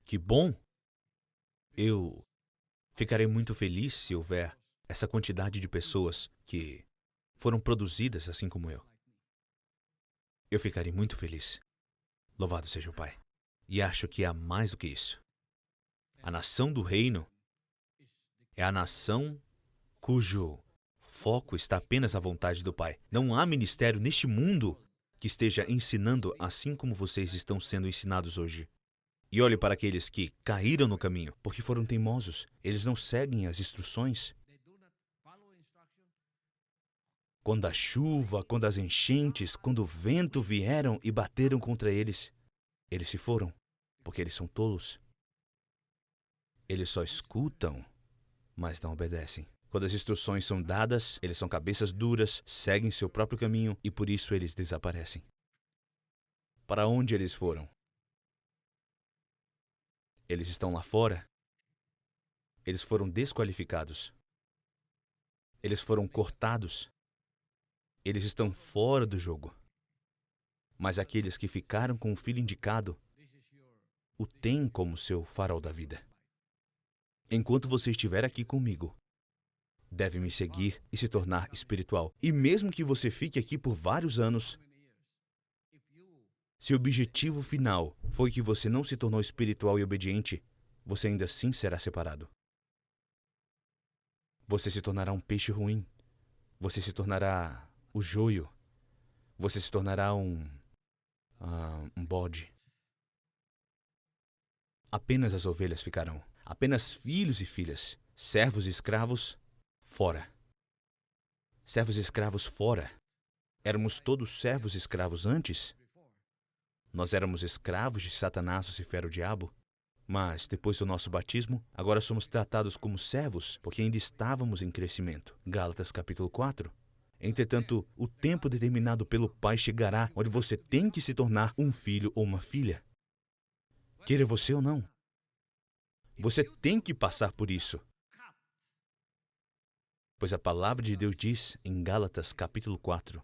que bom! Eu ficarei muito feliz se houver essa quantidade de pessoas que foram produzidas assim como eu. Eu ficarei muito feliz. Louvado seja o Pai. E acho que há mais do que isso. A nação do reino é a nação cujo foco está apenas à vontade do Pai. Não há ministério neste mundo que esteja ensinando assim como vocês estão sendo ensinados hoje. E olhe para aqueles que caíram no caminho, porque foram teimosos. Eles não seguem as instruções. Quando a chuva, quando as enchentes, quando o vento vieram e bateram contra eles, eles se foram, porque eles são tolos. Eles só escutam, mas não obedecem. Quando as instruções são dadas, eles são cabeças duras, seguem seu próprio caminho e por isso eles desaparecem. Para onde eles foram? Eles estão lá fora. Eles foram desqualificados. Eles foram cortados. Eles estão fora do jogo. Mas aqueles que ficaram com o filho indicado o têm como seu farol da vida. Enquanto você estiver aqui comigo, deve me seguir e se tornar espiritual. E mesmo que você fique aqui por vários anos, se o objetivo final foi que você não se tornou espiritual e obediente, você ainda assim será separado. Você se tornará um peixe ruim. Você se tornará o joio. Você se tornará um bode. Apenas as ovelhas ficarão. Apenas filhos e filhas. Servos e escravos, fora. Servos e escravos, fora. Éramos todos servos e escravos antes? Nós éramos escravos de Satanás, Lucifer, o diabo. Mas, depois do nosso batismo, agora somos tratados como servos, porque ainda estávamos em crescimento. Gálatas capítulo 4. Entretanto, o tempo determinado pelo Pai chegará, onde você tem que se tornar um filho ou uma filha. Queira você ou não. Você tem que passar por isso. Pois a palavra de Deus diz, em Gálatas capítulo 4,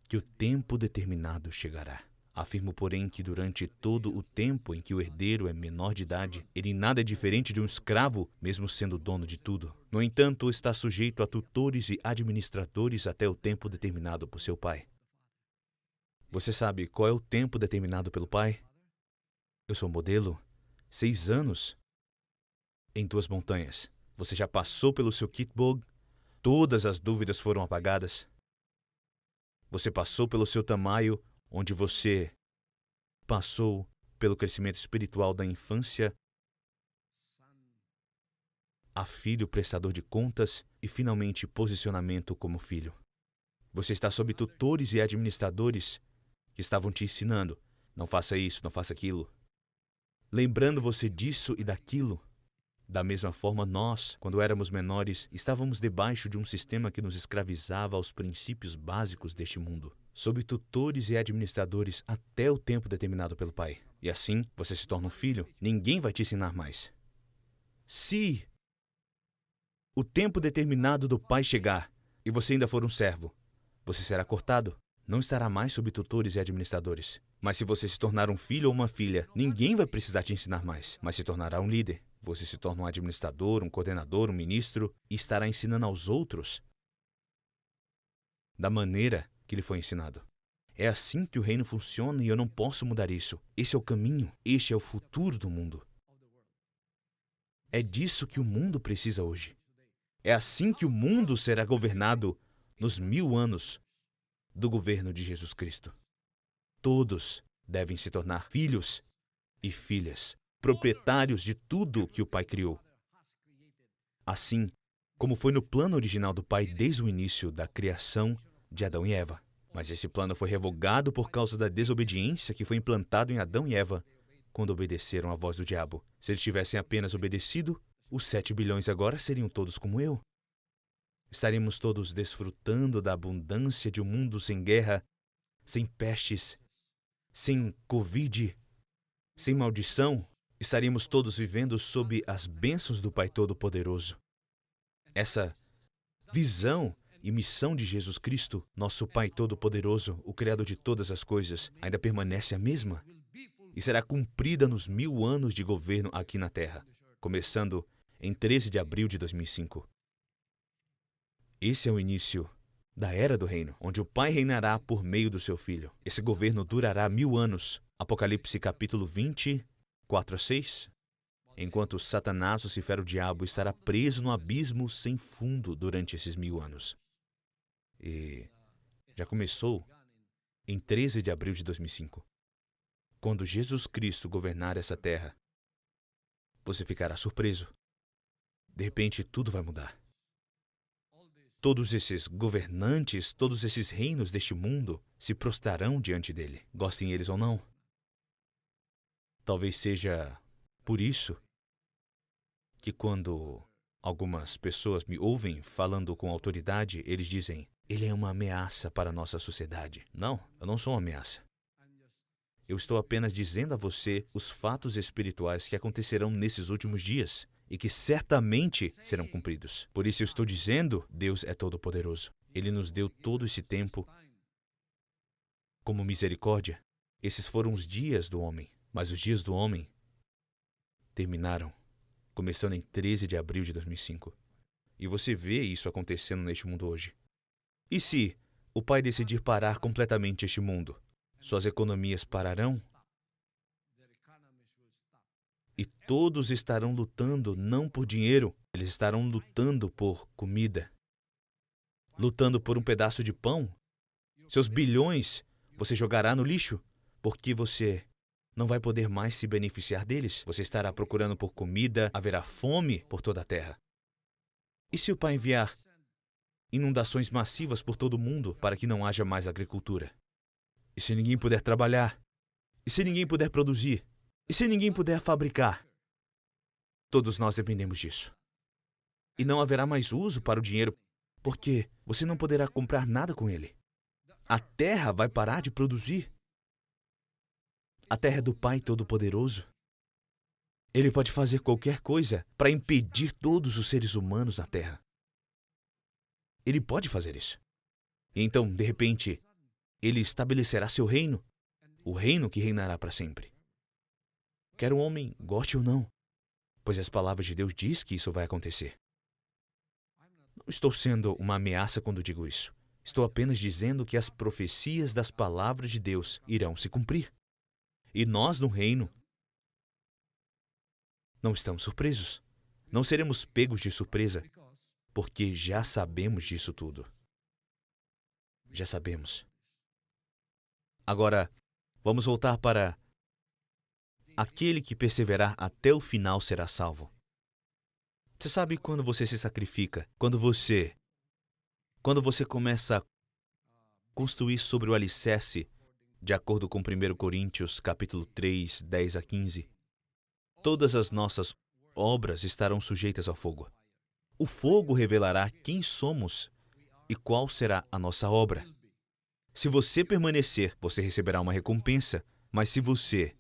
que o tempo determinado chegará. Afirmo, porém, que durante todo o tempo em que o herdeiro é menor de idade, ele em nada é diferente de um escravo, mesmo sendo dono de tudo. No entanto, está sujeito a tutores e administradores até o tempo determinado por seu pai. Você sabe qual é o tempo determinado pelo pai? Eu sou modelo. 6 anos em 2 montanhas. Você já passou pelo seu Kitbog? Todas as dúvidas foram apagadas. Você passou pelo seu Tamayo, onde você passou pelo crescimento espiritual da infância a filho prestador de contas e, finalmente, posicionamento como filho. Você está sob tutores e administradores que estavam te ensinando. Não faça isso, não faça aquilo. Lembrando você disso e daquilo. Da mesma forma, nós, quando éramos menores, estávamos debaixo de um sistema que nos escravizava aos princípios básicos deste mundo, sob tutores e administradores até o tempo determinado pelo Pai. E assim, você se torna um filho, ninguém vai te ensinar mais. Se o tempo determinado do Pai chegar e você ainda for um servo, você será cortado. Não estará mais sob tutores e administradores. Mas se você se tornar um filho ou uma filha, ninguém vai precisar te ensinar mais, mas se tornará um líder. Você se torna um administrador, um coordenador, um ministro e estará ensinando aos outros da maneira que lhe foi ensinado. É assim que o reino funciona e eu não posso mudar isso. Esse é o caminho, este é o futuro do mundo. É disso que o mundo precisa hoje. É assim que o mundo será governado nos 1000 anos do governo de Jesus Cristo. Todos devem se tornar filhos e filhas, proprietários de tudo que o Pai criou. Assim como foi no plano original do Pai desde o início da criação de Adão e Eva. Mas esse plano foi revogado por causa da desobediência que foi implantado em Adão e Eva quando obedeceram à voz do diabo. Se eles tivessem apenas obedecido, os 7 bilhões agora seriam todos como eu. Estaremos todos desfrutando da abundância de um mundo sem guerra, sem pestes, sem Covid, sem maldição. estaríamos todos vivendo sob as bênçãos do Pai Todo-Poderoso. Essa visão e missão de Jesus Cristo, nosso Pai Todo-Poderoso, o Criador de todas as coisas, ainda permanece a mesma e será cumprida nos 1000 anos de governo aqui na Terra, começando em 13 de abril de 2005. Esse é o início da Era do Reino, onde o Pai reinará por meio do seu Filho. Esse governo durará 1000 anos. Apocalipse capítulo 20, 4-6. Enquanto Satanás, Lucifer, o diabo, estará preso no abismo sem fundo durante esses 1000 anos. E já começou em 13 de abril de 2005. Quando Jesus Cristo governar essa terra, você ficará surpreso. De repente, tudo vai mudar. Todos esses governantes, todos esses reinos deste mundo se prostrarão diante dele, gostem eles ou não. Talvez seja por isso que quando algumas pessoas me ouvem falando com autoridade, eles dizem, ele é uma ameaça para a nossa sociedade. Não, eu não sou uma ameaça. Eu estou apenas dizendo a você os fatos espirituais que acontecerão nesses últimos dias e que certamente serão cumpridos. Por isso eu estou dizendo, Deus é todo-poderoso. Ele nos deu todo esse tempo como misericórdia. Esses foram os dias do homem, mas os dias do homem terminaram, começando em 13 de abril de 2005. E você vê isso acontecendo neste mundo hoje. E se o Pai decidir parar completamente este mundo? Suas economias pararão? E todos estarão lutando não por dinheiro, eles estarão lutando por comida. Lutando por um pedaço de pão. Seus bilhões você jogará no lixo, porque você não vai poder mais se beneficiar deles. Você estará procurando por comida, haverá fome por toda a terra. E se o Pai enviar inundações massivas por todo o mundo para que não haja mais agricultura? E se ninguém puder trabalhar? E se ninguém puder produzir? E se ninguém puder fabricar? Todos nós dependemos disso. E não haverá mais uso para o dinheiro, porque você não poderá comprar nada com ele. A terra vai parar de produzir. A terra é do Pai Todo-Poderoso. Ele pode fazer qualquer coisa para impedir todos os seres humanos na terra. Ele pode fazer isso. E então, de repente, ele estabelecerá seu reino, o reino que reinará para sempre. Quer o homem goste ou não, pois as palavras de Deus diz que isso vai acontecer. Não estou sendo uma ameaça quando digo isso. Estou apenas dizendo que as profecias das palavras de Deus irão se cumprir. E nós, no reino, não estamos surpresos. Não seremos pegos de surpresa, porque já sabemos disso tudo. Já sabemos. Agora, vamos voltar para aquele que perseverar até o final será salvo. Você sabe quando você se sacrifica, quando você começa a construir sobre o alicerce, de acordo com 1 Coríntios, capítulo 3, 10 a 15, todas as nossas obras estarão sujeitas ao fogo. O fogo revelará quem somos e qual será a nossa obra. Se você permanecer, você receberá uma recompensa, mas se você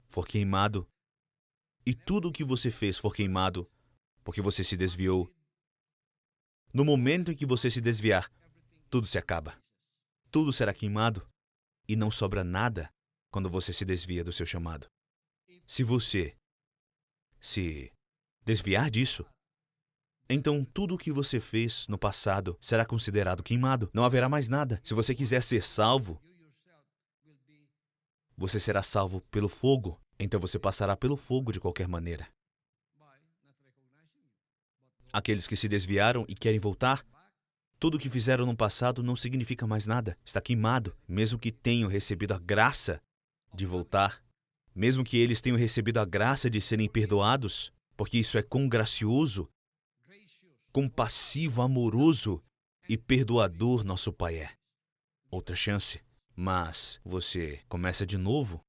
for queimado, e tudo o que você fez for queimado, porque você se desviou, no momento em que você se desviar, tudo se acaba. Tudo será queimado e não sobra nada quando você se desvia do seu chamado. Se você se desviar disso, então tudo o que você fez no passado será considerado queimado. Não haverá mais nada. Se você quiser ser salvo, você será salvo pelo fogo. Então você passará pelo fogo de qualquer maneira. Aqueles que se desviaram e querem voltar, tudo o que fizeram no passado não significa mais nada. Está queimado. Mesmo que tenham recebido a graça de voltar, mesmo que eles tenham recebido a graça de serem perdoados, porque isso é quão gracioso, compassivo, amoroso e perdoador nosso Pai é. Outra chance, mas você começa de novo,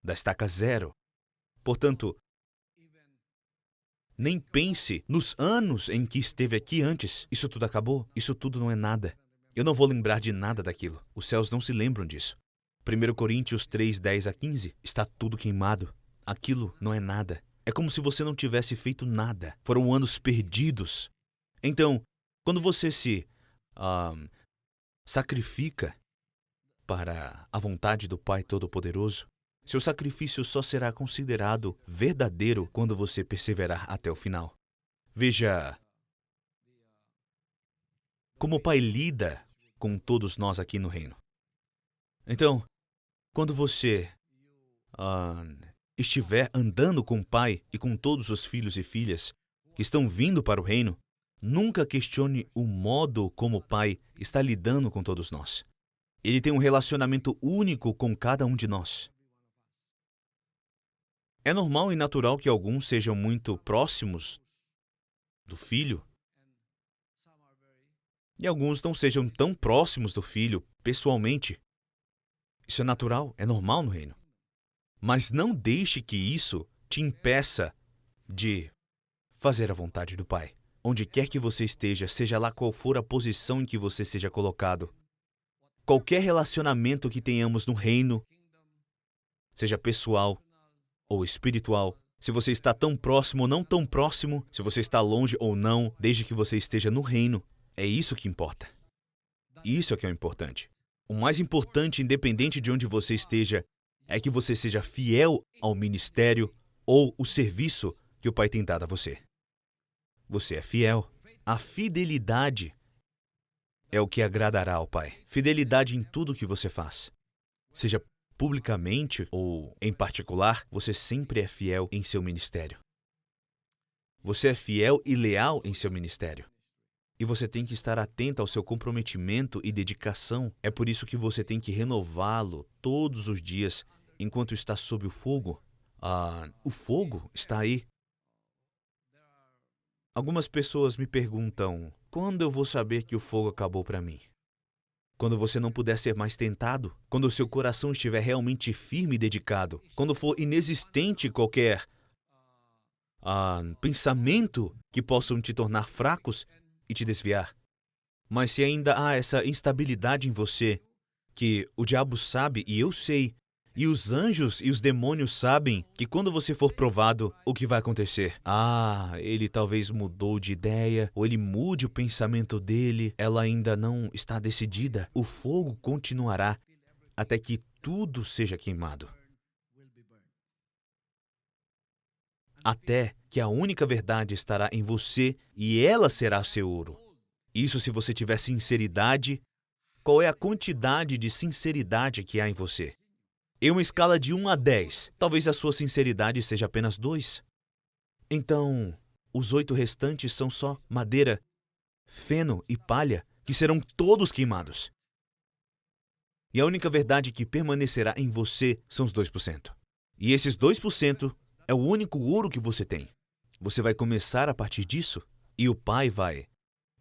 da estaca zero. Portanto, nem pense nos anos em que esteve aqui antes. Isso tudo acabou, isso tudo não é nada. Eu não vou lembrar de nada daquilo. Os céus não se lembram disso. 1 Coríntios 3, 10 a 15. Está tudo queimado. Aquilo não é nada. É como se você não tivesse feito nada. Foram anos perdidos. Então, quando você se sacrifica para a vontade do Pai Todo-Poderoso, seu sacrifício só será considerado verdadeiro quando você perseverar até o final. Veja como o Pai lida com todos nós aqui no reino. Então, quando você estiver andando com o Pai e com todos os filhos e filhas que estão vindo para o reino, nunca questione o modo como o Pai está lidando com todos nós. Ele tem um relacionamento único com cada um de nós. É normal e natural que alguns sejam muito próximos do filho e alguns não sejam tão próximos do filho pessoalmente. Isso é natural, é normal no reino. Mas não deixe que isso te impeça de fazer a vontade do Pai. Onde quer que você esteja, seja lá qual for a posição em que você seja colocado. Qualquer relacionamento que tenhamos no reino, seja pessoal ou espiritual, se você está tão próximo ou não tão próximo, se você está longe ou não, desde que você esteja no reino, é isso que importa. Isso é que é o importante. O mais importante, independente de onde você esteja, é que você seja fiel ao ministério ou o serviço que o Pai tem dado a você. Você é fiel. A fidelidade é o que agradará ao Pai. Fidelidade em tudo que você faz. Seja publicamente ou em particular, você sempre é fiel em seu ministério. Você é fiel e leal em seu ministério. E você tem que estar atento ao seu comprometimento e dedicação. É por isso que você tem que renová-lo todos os dias enquanto está sob o fogo. O fogo está aí. Algumas pessoas me perguntam, quando eu vou saber que o fogo acabou para mim? Quando você não puder ser mais tentado? Quando o seu coração estiver realmente firme e dedicado? Quando for inexistente qualquer pensamento que possam te tornar fracos e te desviar? Mas se ainda há essa instabilidade em você, que o diabo sabe e eu sei, e os anjos e os demônios sabem que quando você for provado, o que vai acontecer? Ele talvez mudou de ideia, ou ele mude o pensamento dele, ela ainda não está decidida. O fogo continuará até que tudo seja queimado. Até que a única verdade estará em você e ela será seu ouro. Isso se você tiver sinceridade. Qual é a quantidade de sinceridade que há em você? Em uma escala de 1 a 10, talvez a sua sinceridade seja apenas 2. Então, os 8 restantes são só madeira, feno e palha, que serão todos queimados. E a única verdade que permanecerá em você são os 2%. E esses 2% é o único ouro que você tem. Você vai começar a partir disso e o Pai vai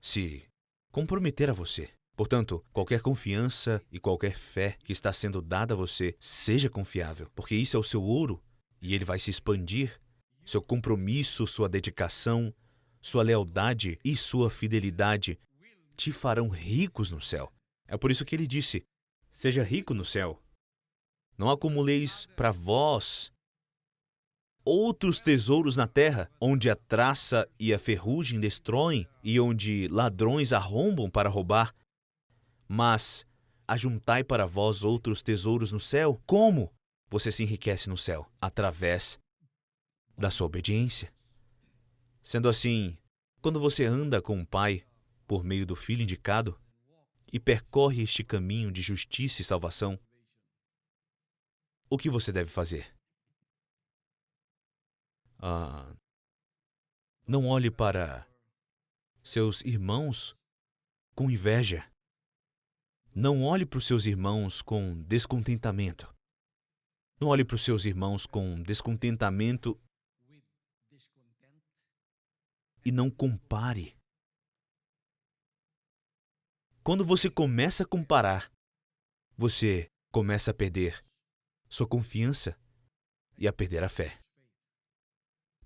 se comprometer a você. Portanto, qualquer confiança e qualquer fé que está sendo dada a você, seja confiável, porque isso é o seu ouro e ele vai se expandir. Seu compromisso, sua dedicação, sua lealdade e sua fidelidade te farão ricos no céu. É por isso que ele disse, seja rico no céu. Não acumuleis para vós outros tesouros na terra, onde a traça e a ferrugem destroem e onde ladrões arrombam para roubar. Mas ajuntai para vós outros tesouros no céu. Como você se enriquece no céu? Através da sua obediência. Sendo assim, quando você anda com o Pai por meio do Filho indicado e percorre este caminho de justiça e salvação, o que você deve fazer? Não olhe para seus irmãos com inveja. Não olhe para os seus irmãos com descontentamento. Não olhe para os seus irmãos com descontentamento e não compare. Quando você começa a comparar, você começa a perder sua confiança e a perder a fé.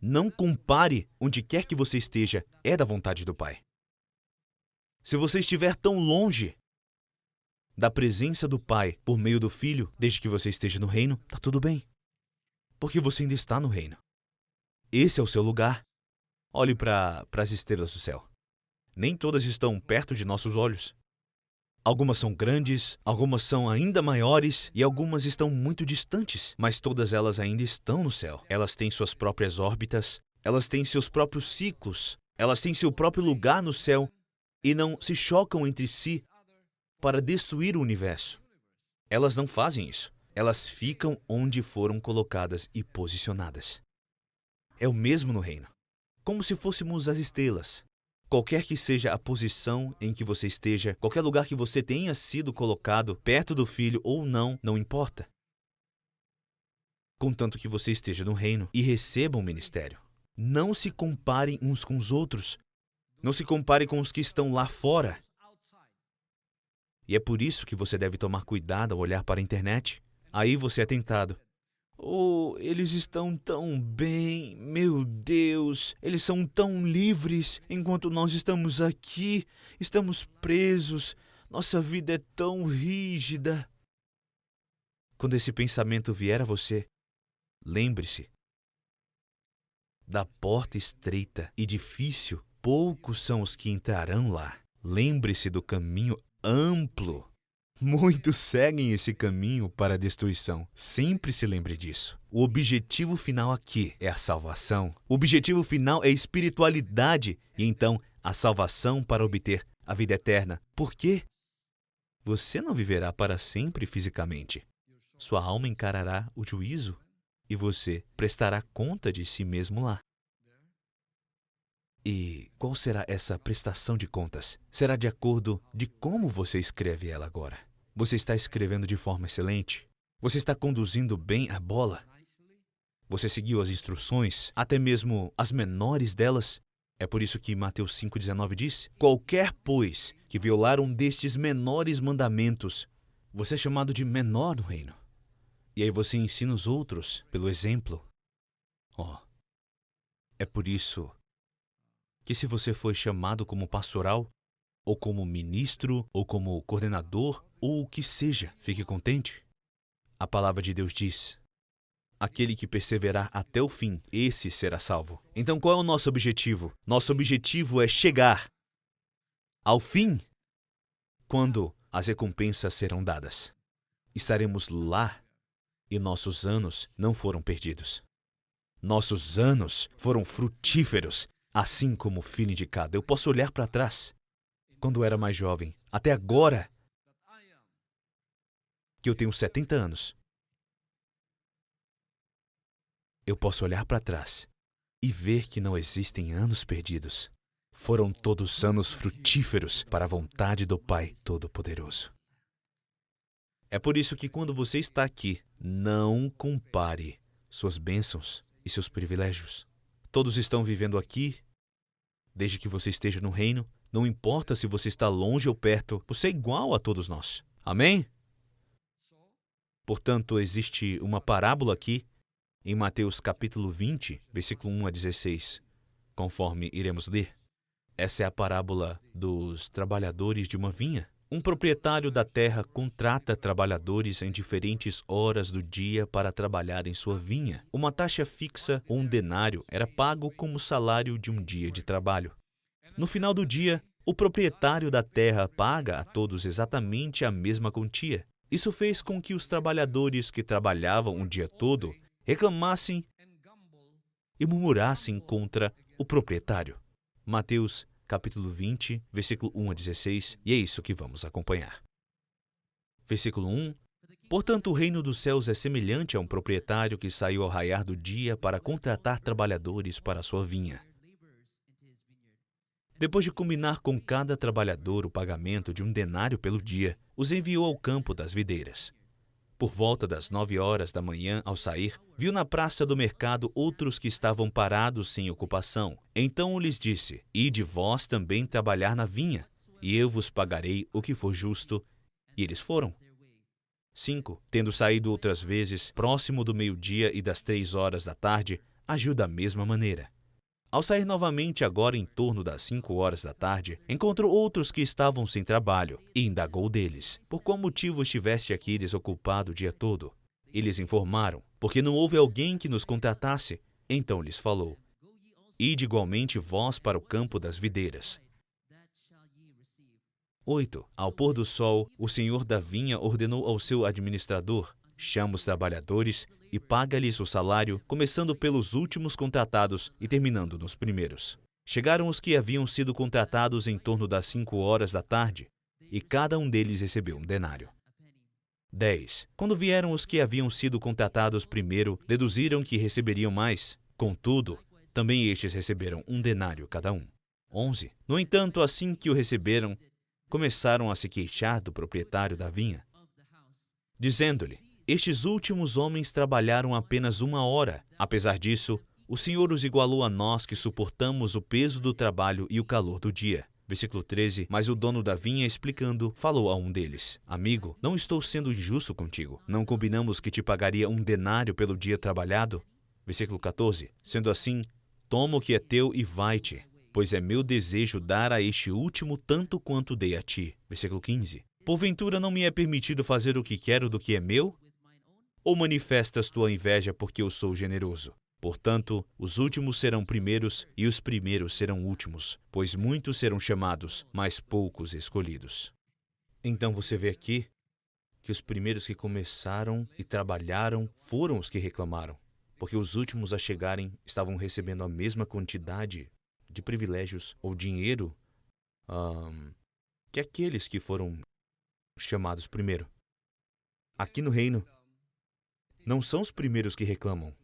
Não compare onde quer que você esteja, é da vontade do Pai. Se você estiver tão longe da presença do Pai por meio do Filho, desde que você esteja no reino, tá tudo bem. Porque você ainda está no reino. Esse é o seu lugar. Olhe para as estrelas do céu. Nem todas estão perto de nossos olhos. Algumas são grandes, algumas são ainda maiores e algumas estão muito distantes, mas todas elas ainda estão no céu. Elas têm suas próprias órbitas, elas têm seus próprios ciclos, elas têm seu próprio lugar no céu e não se chocam entre si para destruir o universo. Elas não fazem isso. Elas ficam onde foram colocadas e posicionadas. É o mesmo no reino. Como se fôssemos as estrelas. Qualquer que seja a posição em que você esteja, qualquer lugar que você tenha sido colocado, perto do Filho ou não, não importa. Contanto que você esteja no reino e receba um ministério. Não se comparem uns com os outros. Não se compare com os que estão lá fora. E é por isso que você deve tomar cuidado ao olhar para a internet. Aí você é tentado. Oh, eles estão tão bem, meu Deus, eles são tão livres, enquanto nós estamos aqui, estamos presos, nossa vida é tão rígida. Quando esse pensamento vier a você, lembre-se, da porta estreita e difícil, poucos são os que entrarão lá. Lembre-se do caminho amplo. Muitos seguem esse caminho para a destruição. Sempre se lembre disso. O objetivo final aqui é a salvação. O objetivo final é a espiritualidade e então a salvação para obter a vida eterna. Por quê? Você não viverá para sempre fisicamente. Sua alma encarará o juízo e você prestará conta de si mesmo lá. E qual será essa prestação de contas? Será de acordo de como você escreve ela agora. Você está escrevendo de forma excelente? Você está conduzindo bem a bola? Você seguiu as instruções, até mesmo as menores delas? É por isso que Mateus 5,19 diz: qualquer, pois, que violar um destes menores mandamentos, você é chamado de menor no reino. E aí você ensina os outros pelo exemplo. É por isso que se você foi chamado como pastoral, ou como ministro, ou como coordenador, ou o que seja, fique contente. A palavra de Deus diz: aquele que perseverar até o fim, esse será salvo. Então qual é o nosso objetivo? Nosso objetivo é chegar ao fim, quando as recompensas serão dadas. Estaremos lá e nossos anos não foram perdidos. Nossos anos foram frutíferos, assim como o filho indicado. Eu posso olhar para trás, quando eu era mais jovem, até agora, que eu tenho 70 anos. Eu posso olhar para trás e ver que não existem anos perdidos. Foram todos anos frutíferos para a vontade do Pai Todo-Poderoso. É por isso que quando você está aqui, não compare suas bênçãos e seus privilégios. Todos estão vivendo aqui, desde que você esteja no reino. Não importa se você está longe ou perto, você é igual a todos nós. Amém? Portanto, existe uma parábola aqui, em Mateus capítulo 20, versículo 1 a 16, conforme iremos ler. Essa é a parábola dos trabalhadores de uma vinha. Um proprietário da terra contrata trabalhadores em diferentes horas do dia para trabalhar em sua vinha. Uma taxa fixa ou um denário era pago como salário de um dia de trabalho. No final do dia, o proprietário da terra paga a todos exatamente a mesma quantia. Isso fez com que os trabalhadores que trabalhavam o dia todo reclamassem e murmurassem contra o proprietário. Mateus capítulo 20, versículo 1 a 16, e é isso que vamos acompanhar. Versículo 1. Portanto, o reino dos céus é semelhante a um proprietário que saiu ao raiar do dia para contratar trabalhadores para a sua vinha. Depois de combinar com cada trabalhador o pagamento de um denário pelo dia, os enviou ao campo das videiras. Por volta das 9 horas da manhã, ao sair, viu na praça do mercado outros que estavam parados sem ocupação. Então lhes disse: ide vós também trabalhar na vinha, e eu vos pagarei o que for justo. E eles foram. 5. Tendo saído outras vezes, próximo do meio-dia e das 3 horas da tarde, agiu da mesma maneira. Ao sair novamente agora em torno das 5 horas da tarde, encontrou outros que estavam sem trabalho e indagou deles: por qual motivo estiveste aqui desocupado o dia todo? Eles informaram: porque não houve alguém que nos contratasse. Então lhes falou: ide igualmente vós para o campo das videiras. 8. Ao pôr do sol, o senhor da vinha ordenou ao seu administrador: chama os trabalhadores e paga-lhes o salário, começando pelos últimos contratados e terminando nos primeiros. Chegaram os que haviam sido contratados em torno das 5 horas da tarde, e cada um deles recebeu um denário. 10. Quando vieram os que haviam sido contratados primeiro, deduziram que receberiam mais. Contudo, também estes receberam um denário cada um. 11. No entanto, assim que o receberam, começaram a se queixar do proprietário da vinha, dizendo-lhe: estes últimos homens trabalharam apenas 1 hora. Apesar disso, o Senhor os igualou a nós que suportamos o peso do trabalho e o calor do dia. Versículo 13. Mas o dono da vinha, explicando, falou a um deles: amigo, não estou sendo injusto contigo. Não combinamos que te pagaria um denário pelo dia trabalhado? Versículo 14. Sendo assim, toma o que é teu e vai-te, pois é meu desejo dar a este último tanto quanto dei a ti. Versículo 15. Porventura não me é permitido fazer o que quero do que é meu? Ou manifestas tua inveja porque eu sou generoso? Portanto, os últimos serão primeiros e os primeiros serão últimos, pois muitos serão chamados, mas poucos escolhidos. Então você vê aqui que os primeiros que começaram e trabalharam foram os que reclamaram, porque os últimos a chegarem estavam recebendo a mesma quantidade de privilégios ou dinheiro que aqueles que foram chamados primeiro. Aqui no reino, não são os primeiros que reclamam,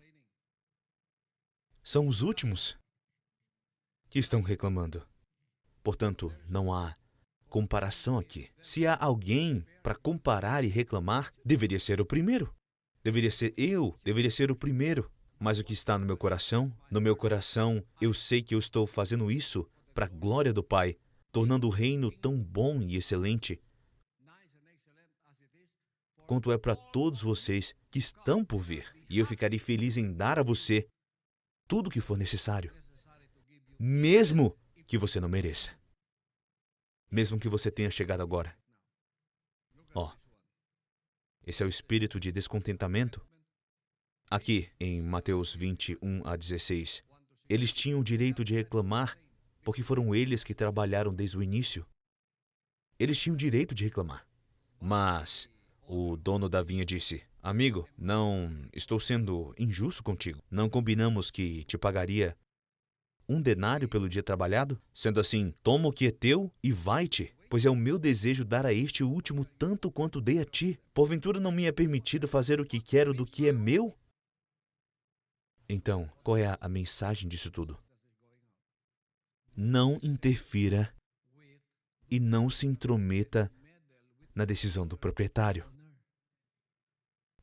são os últimos que estão reclamando. Portanto, não há comparação aqui. Se há alguém para comparar e reclamar, deveria ser o primeiro. Deveria ser eu, deveria ser o primeiro. Mas o que está no meu coração? No meu coração, eu sei que eu estou fazendo isso para a glória do Pai, tornando o reino tão bom e excelente quanto é para todos vocês que estão por vir. E eu ficarei feliz em dar a você tudo o que for necessário, mesmo que você não mereça. Mesmo que você tenha chegado agora. Esse é o espírito de descontentamento. Aqui, em Mateus 21 a 16, eles tinham o direito de reclamar, porque foram eles que trabalharam desde o início. Eles tinham o direito de reclamar. Mas o dono da vinha disse: amigo, não estou sendo injusto contigo. Não combinamos que te pagaria um denário pelo dia trabalhado? Sendo assim, toma o que é teu e vai-te, pois é o meu desejo dar a este último tanto quanto dei a ti. Porventura não me é permitido fazer o que quero do que é meu? Então, qual é a mensagem disso tudo? Não interfira e não se intrometa na decisão do proprietário.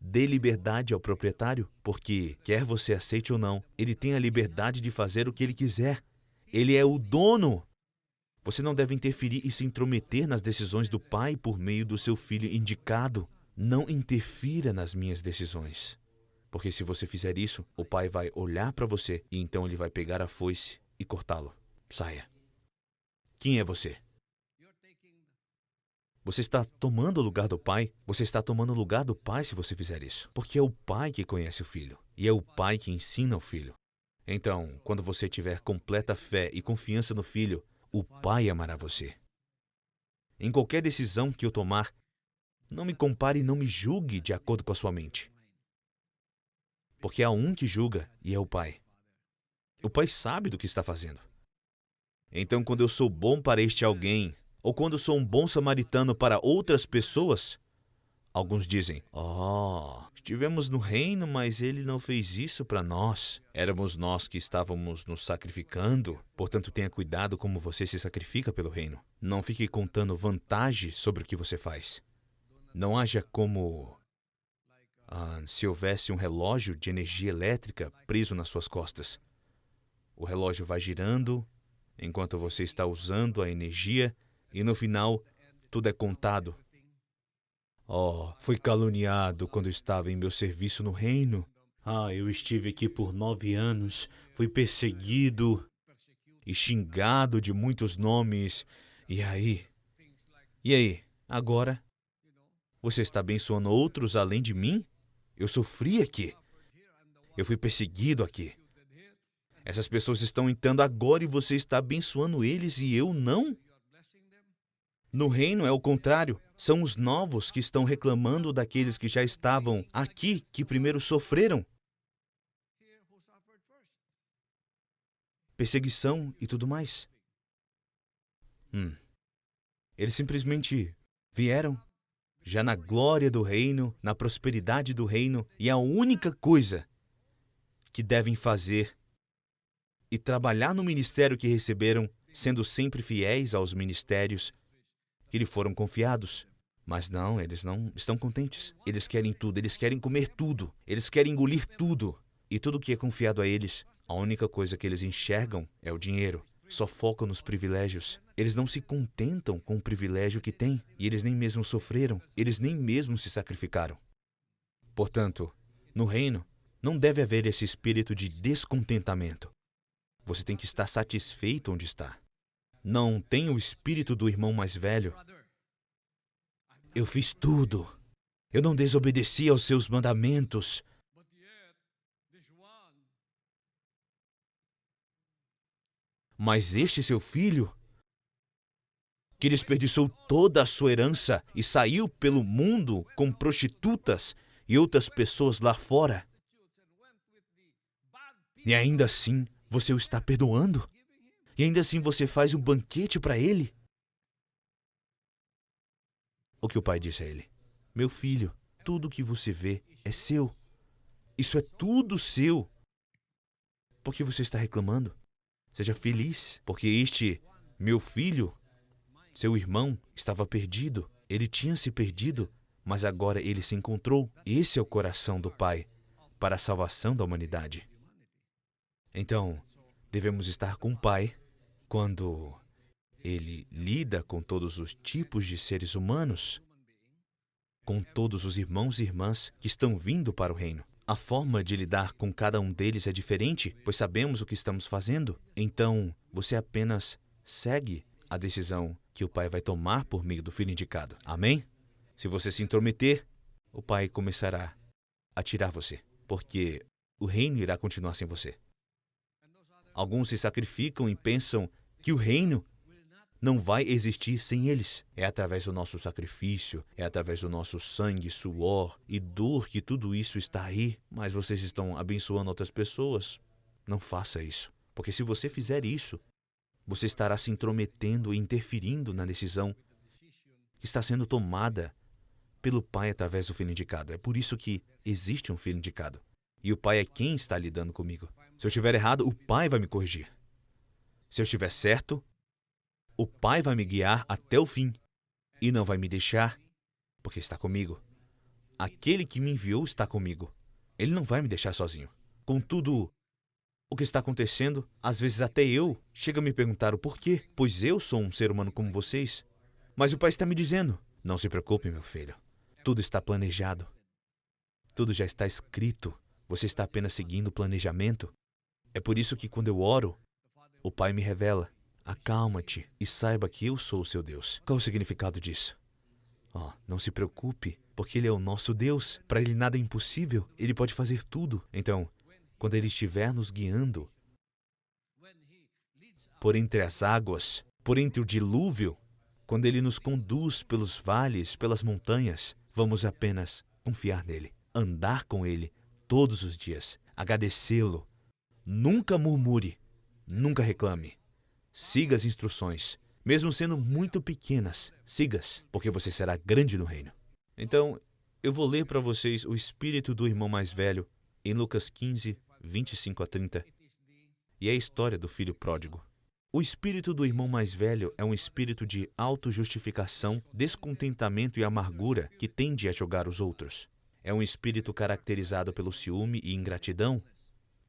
Dê liberdade ao proprietário, porque, quer você aceite ou não, ele tem a liberdade de fazer o que ele quiser. Ele é o dono. Você não deve interferir e se intrometer nas decisões do pai por meio do seu filho indicado. Não interfira nas minhas decisões. Porque se você fizer isso, o pai vai olhar para você e então ele vai pegar a foice e cortá-lo. Saia. Quem é você? Você está tomando o lugar do pai? Você está tomando o lugar do pai se você fizer isso. Porque é o pai que conhece o filho. E é o pai que ensina o filho. Então, quando você tiver completa fé e confiança no filho, o pai amará você. Em qualquer decisão que eu tomar, não me compare e não me julgue de acordo com a sua mente. Porque há um que julga e é o pai. O pai sabe do que está fazendo. Então, quando eu sou bom para este alguém, ou quando sou um bom samaritano para outras pessoas, alguns dizem: estivemos no reino, mas ele não fez isso para nós. Éramos nós que estávamos nos sacrificando. Portanto, tenha cuidado como você se sacrifica pelo reino. Não fique contando vantagem sobre o que você faz. Não haja como se houvesse um relógio de energia elétrica preso nas suas costas. O relógio vai girando enquanto você está usando a energia e no final tudo é contado. Fui caluniado quando estava em meu serviço no reino. Eu estive aqui por 9 anos, fui perseguido. e xingado de muitos nomes. E aí? Agora? Você está abençoando outros além de mim? Eu sofri aqui. Eu fui perseguido aqui. Essas pessoas estão entrando agora e você está abençoando eles e eu não? No reino é o contrário. São os novos que estão reclamando daqueles que já estavam aqui, que primeiro sofreram perseguição e tudo mais. Eles simplesmente vieram já na glória do reino, na prosperidade do reino, e a única coisa que devem fazer e trabalhar no ministério que receberam, sendo sempre fiéis aos ministérios que lhe foram confiados. Mas não, eles não estão contentes. Eles querem tudo, eles querem comer tudo, eles querem engolir tudo. E tudo que é confiado a eles, a única coisa que eles enxergam é o dinheiro. Só focam nos privilégios. Eles não se contentam com o privilégio que têm, e eles nem mesmo sofreram, eles nem mesmo se sacrificaram. Portanto, no reino, não deve haver esse espírito de descontentamento. Você tem que estar satisfeito onde está. Não tem o espírito do irmão mais velho. Eu fiz tudo. Eu não desobedeci aos seus mandamentos. Mas este seu filho, que desperdiçou toda a sua herança e saiu pelo mundo com prostitutas e outras pessoas lá fora, e ainda assim você o está perdoando? E ainda assim você faz um banquete para ele? O que o pai disse a ele? Meu filho, tudo que você vê é seu. Isso é tudo seu. Por que você está reclamando? Seja feliz, porque este, meu filho, seu irmão, estava perdido. Ele tinha se perdido, mas agora ele se encontrou. Esse é o coração do Pai para a salvação da humanidade. Então, devemos estar com o Pai quando Ele lida com todos os tipos de seres humanos, com todos os irmãos e irmãs que estão vindo para o reino. A forma de lidar com cada um deles é diferente, pois sabemos o que estamos fazendo. Então, você apenas segue a decisão que o Pai vai tomar por meio do Filho indicado. Amém? Se você se intrometer, o Pai começará a tirar você, porque o reino irá continuar sem você. Alguns se sacrificam e pensam que o reino não vai existir sem eles. É através do nosso sacrifício, é através do nosso sangue, suor e dor que tudo isso está aí. Mas vocês estão abençoando outras pessoas. Não faça isso, porque se você fizer isso, você estará se intrometendo e interferindo na decisão que está sendo tomada pelo Pai através do Filho indicado. É por isso que existe um Filho indicado. E o Pai é quem está lidando comigo. Se eu estiver errado, o Pai vai me corrigir. Se eu estiver certo, o Pai vai me guiar até o fim e não vai me deixar, porque está comigo. Aquele que me enviou está comigo. Ele não vai me deixar sozinho. Contudo, o que está acontecendo, às vezes até eu chego a me perguntar o porquê, pois eu sou um ser humano como vocês. Mas o Pai está me dizendo, não se preocupe, meu filho. Tudo está planejado. Tudo já está escrito. Você está apenas seguindo o planejamento. É por isso que quando eu oro, o Pai me revela, acalma-te e saiba que eu sou o seu Deus. Qual o significado disso? Não se preocupe, porque Ele é o nosso Deus. Para Ele nada é impossível. Ele pode fazer tudo. Então, quando Ele estiver nos guiando por entre as águas, por entre o dilúvio, quando Ele nos conduz pelos vales, pelas montanhas, vamos apenas confiar nele, andar com Ele todos os dias, agradecê-lo. Nunca murmure, nunca reclame. Siga as instruções, mesmo sendo muito pequenas. Siga-as, porque você será grande no reino. Então, eu vou ler para vocês o espírito do irmão mais velho em Lucas 15, 25 a 30. E é a história do filho pródigo. O espírito do irmão mais velho é um espírito de autojustificação, descontentamento e amargura que tende a julgar os outros. É um espírito caracterizado pelo ciúme e ingratidão.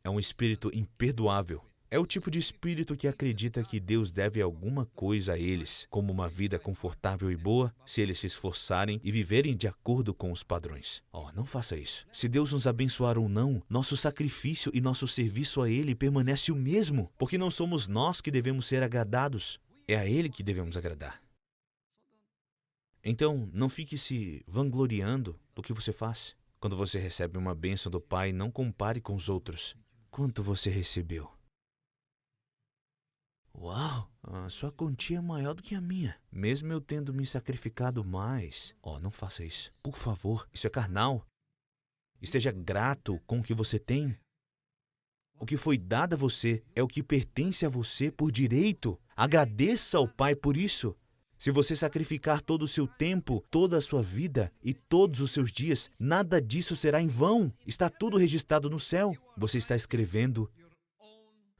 É um espírito imperdoável. É o tipo de espírito que acredita que Deus deve alguma coisa a eles, como uma vida confortável e boa, se eles se esforçarem e viverem de acordo com os padrões. Oh, não faça isso. Se Deus nos abençoar ou não, nosso sacrifício e nosso serviço a Ele permanece o mesmo, porque não somos nós que devemos ser agradados, é a Ele que devemos agradar. Então, não fique se vangloriando do que você faz. Quando você recebe uma bênção do Pai, não compare com os outros. Quanto você recebeu? Uau, a sua quantia é maior do que a minha. Mesmo eu tendo me sacrificado mais. Oh, não faça isso. Por favor, isso é carnal. Esteja grato com o que você tem. O que foi dado a você é o que pertence a você por direito. Agradeça ao Pai por isso. Se você sacrificar todo o seu tempo, toda a sua vida e todos os seus dias, nada disso será em vão. Está tudo registrado no céu. Você está escrevendo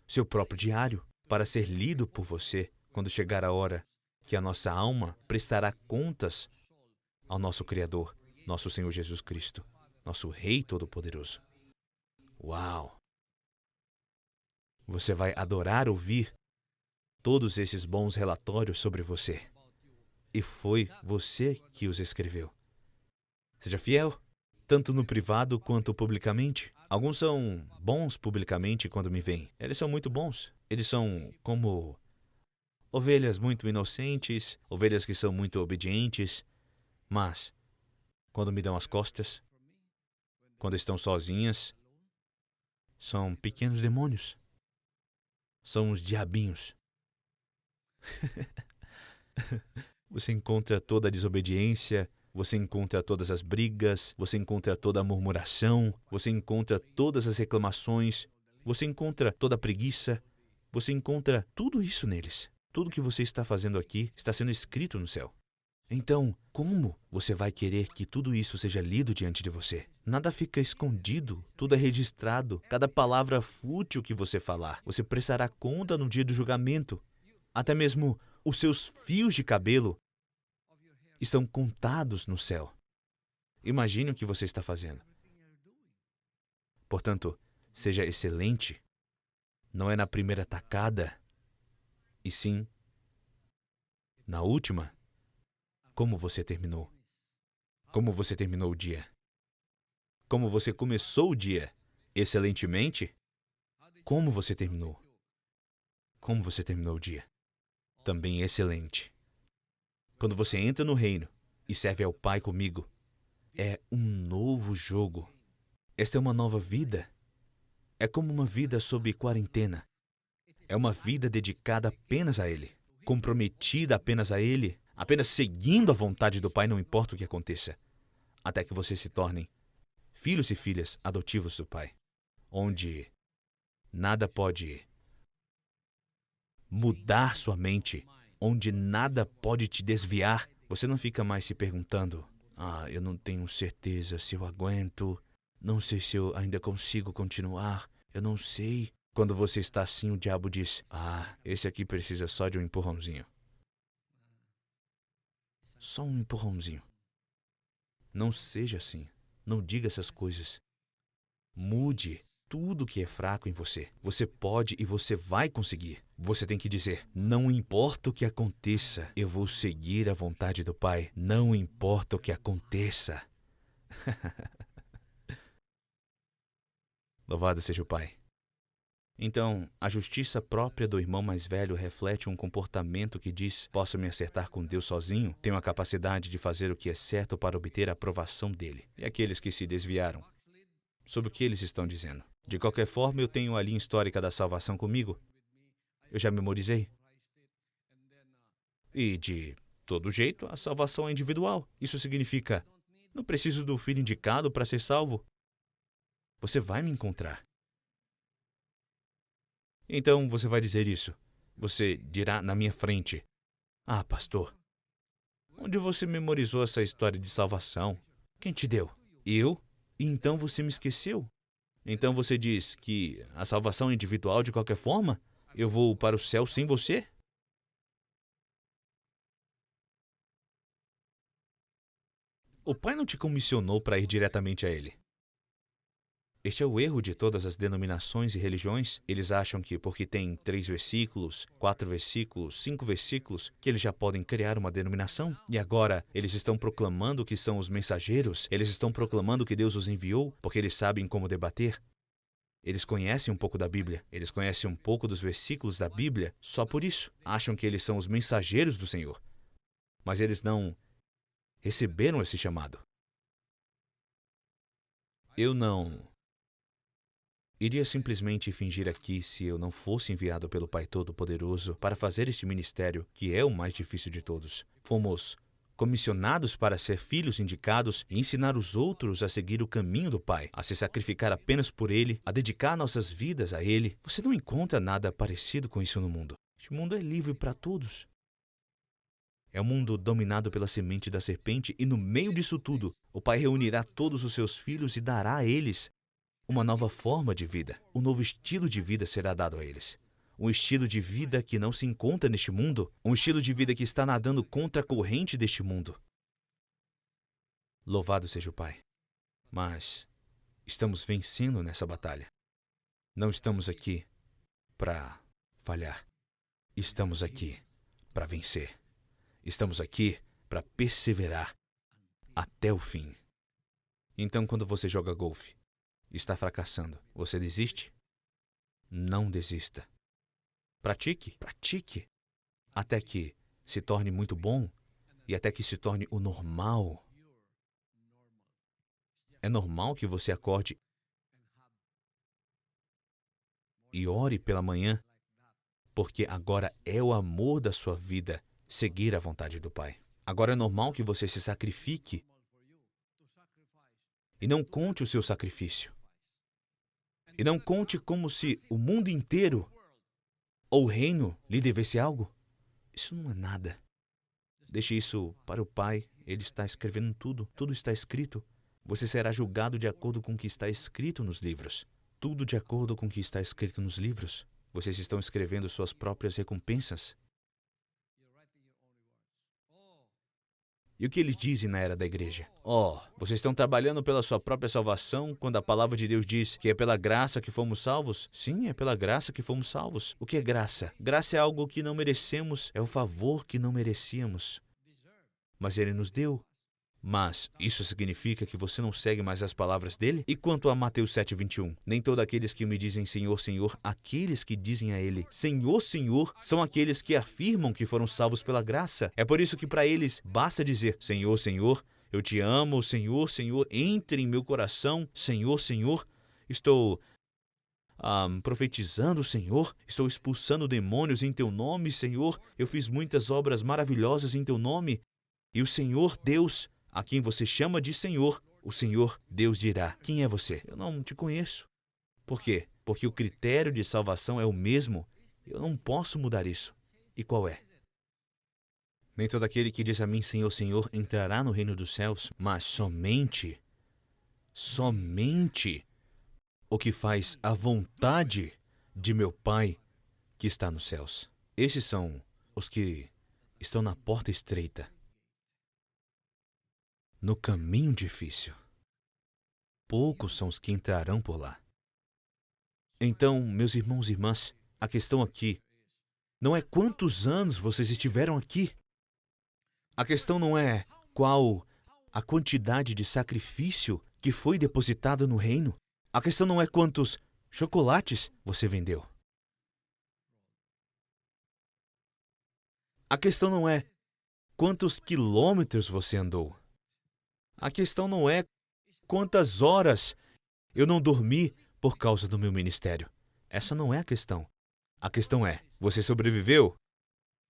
seu próprio diário para ser lido por você quando chegar a hora que a nossa alma prestará contas ao nosso Criador, nosso Senhor Jesus Cristo, nosso Rei Todo-Poderoso. Uau! Você vai adorar ouvir todos esses bons relatórios sobre você. E foi você que os escreveu. Seja fiel, tanto no privado quanto publicamente. Alguns são bons publicamente quando me veem. Eles são muito bons. Eles são como ovelhas muito inocentes, ovelhas que são muito obedientes. Mas, quando me dão as costas, quando estão sozinhas, são pequenos demônios. São uns diabinhos. Você encontra toda a desobediência, você encontra todas as brigas, você encontra toda a murmuração, você encontra todas as reclamações, você encontra toda a preguiça, você encontra tudo isso neles. Tudo que você está fazendo aqui está sendo escrito no céu. Então, como você vai querer que tudo isso seja lido diante de você? Nada fica escondido, tudo é registrado. Cada palavra fútil que você falar, você prestará conta no dia do julgamento. Até mesmo os seus fios de cabelo estão contados no céu. Imagine o que você está fazendo. Portanto, seja excelente. Não é na primeira tacada, e sim na última. Como você terminou? Como você terminou o dia? Como você começou o dia? Excelentemente? Como você terminou? Como você terminou o dia? Também excelente. Quando você entra no reino e serve ao Pai comigo, é um novo jogo. Esta é uma nova vida. É como uma vida sob quarentena. É uma vida dedicada apenas a Ele, comprometida apenas a Ele, apenas seguindo a vontade do Pai, não importa o que aconteça, até que vocês se tornem filhos e filhas adotivos do Pai, onde nada pode mudar sua mente, onde nada pode te desviar. Você não fica mais se perguntando: eu não tenho certeza se eu aguento, não sei se eu ainda consigo continuar, eu não sei. Quando você está assim, o diabo diz: esse aqui precisa só de um empurrãozinho. Só um empurrãozinho. Não seja assim. Não diga essas coisas. Mude tudo que é fraco em você. Você pode e você vai conseguir. Você tem que dizer: não importa o que aconteça, eu vou seguir a vontade do Pai. Não importa o que aconteça. Louvado seja o Pai. Então, a justiça própria do irmão mais velho reflete um comportamento que diz: posso me acertar com Deus sozinho, tenho a capacidade de fazer o que é certo para obter a aprovação dele. E aqueles que se desviaram, sobre o que eles estão dizendo? De qualquer forma, eu tenho a linha histórica da salvação comigo. Eu já memorizei. E, de todo jeito, a salvação é individual. Isso significa: não preciso do filho indicado para ser salvo. Você vai me encontrar. Então você vai dizer isso. Você dirá na minha frente: pastor, onde você memorizou essa história de salvação? Quem te deu? Eu? E então você me esqueceu? Então você diz que a salvação é individual de qualquer forma? Eu vou para o céu sem você? O Pai não te comissionou para ir diretamente a Ele. Este é o erro de todas as denominações e religiões. Eles acham que porque tem 3 versículos, 4 versículos, 5 versículos, que eles já podem criar uma denominação. E agora eles estão proclamando que são os mensageiros. Eles estão proclamando que Deus os enviou porque eles sabem como debater. Eles conhecem um pouco da Bíblia. Eles conhecem um pouco dos versículos da Bíblia. Só por isso, acham que eles são os mensageiros do Senhor. Mas eles não receberam esse chamado. Eu não iria simplesmente fingir aqui se eu não fosse enviado pelo Pai Todo-Poderoso para fazer este ministério, que é o mais difícil de todos. Fomos comissionados para ser filhos indicados e ensinar os outros a seguir o caminho do Pai, a se sacrificar apenas por Ele, a dedicar nossas vidas a Ele. Você não encontra nada parecido com isso no mundo. Este mundo é livre para todos. É um mundo dominado pela semente da serpente e no meio disso tudo, o Pai reunirá todos os seus filhos e dará a eles uma nova forma de vida. Um novo estilo de vida será dado a eles. Um estilo de vida que não se encontra neste mundo. Um estilo de vida que está nadando contra a corrente deste mundo. Louvado seja o Pai. Mas estamos vencendo nessa batalha. Não estamos aqui para falhar. Estamos aqui para vencer. Estamos aqui para perseverar até o fim. Então, quando você joga golfe, está fracassando, você desiste? Não desista. Pratique, pratique, até que se torne muito bom e até que se torne o normal. É normal que você acorde e ore pela manhã, porque agora é o amor da sua vida seguir a vontade do Pai. Agora é normal que você se sacrifique e não conte o seu sacrifício. E não conte como se o mundo inteiro ou o reino lhe devesse algo. Isso não é nada. Deixe isso para o Pai. Ele está escrevendo tudo. Tudo está escrito. Você será julgado de acordo com o que está escrito nos livros. Tudo de acordo com o que está escrito nos livros. Vocês estão escrevendo suas próprias recompensas. E o que eles dizem na era da igreja? Vocês estão trabalhando pela sua própria salvação quando a palavra de Deus diz que é pela graça que fomos salvos? Sim, é pela graça que fomos salvos. O que é graça? Graça é algo que não merecemos, é o favor que não merecíamos. Mas Ele nos deu. Mas isso significa que você não segue mais as palavras dele? E quanto a Mateus 7:21? Nem todos aqueles que me dizem Senhor, Senhor, aqueles que dizem a ele Senhor, Senhor, são aqueles que afirmam que foram salvos pela graça. É por isso que para eles basta dizer Senhor, Senhor, eu te amo, Senhor, Senhor, entre em meu coração, Senhor, Senhor, estou profetizando, Senhor, estou expulsando demônios em teu nome, Senhor, eu fiz muitas obras maravilhosas em teu nome. E o Senhor Deus, a quem você chama de Senhor, o Senhor Deus dirá, quem é você? Eu não te conheço. Por quê? Porque o critério de salvação é o mesmo. Eu não posso mudar isso. E qual é? Nem todo aquele que diz a mim, Senhor, Senhor, entrará no reino dos céus, mas somente o que faz a vontade de meu Pai que está nos céus. Esses são os que estão na porta estreita, no caminho difícil. Poucos são os que entrarão por lá. Então, meus irmãos e irmãs, a questão aqui não é quantos anos vocês estiveram aqui. A questão não é qual a quantidade de sacrifício que foi depositado no reino. A questão não é quantos chocolates você vendeu. A questão não é quantos quilômetros você andou. A questão não é quantas horas eu não dormi por causa do meu ministério. Essa não é a questão. A questão é, você sobreviveu?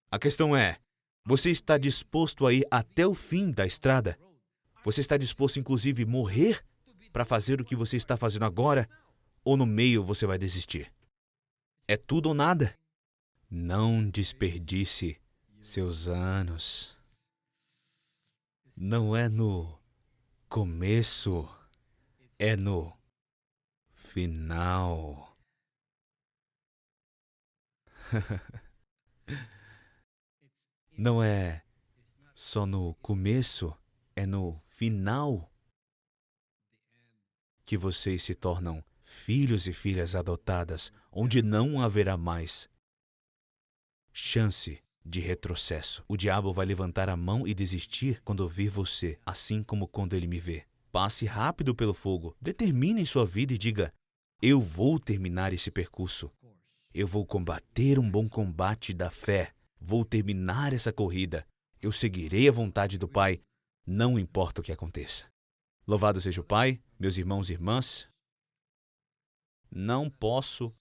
A questão é, você está disposto a ir até o fim da estrada? Você está disposto, inclusive, a morrer para fazer o que você está fazendo agora? Ou no meio você vai desistir? É tudo ou nada. Não desperdice seus anos. Não é no começo, é no final. Não é só no começo, é no final. que vocês se tornam filhos e filhas adotadas, onde não haverá mais chance de retrocesso. O diabo vai levantar a mão e desistir quando ouvir você, assim como quando ele me vê. Passe rápido pelo fogo, determine em sua vida e diga: eu vou terminar esse percurso. Eu vou combater um bom combate da fé. Vou terminar essa corrida. Eu seguirei a vontade do Pai, não importa o que aconteça. Louvado seja o Pai, meus irmãos e irmãs. Não posso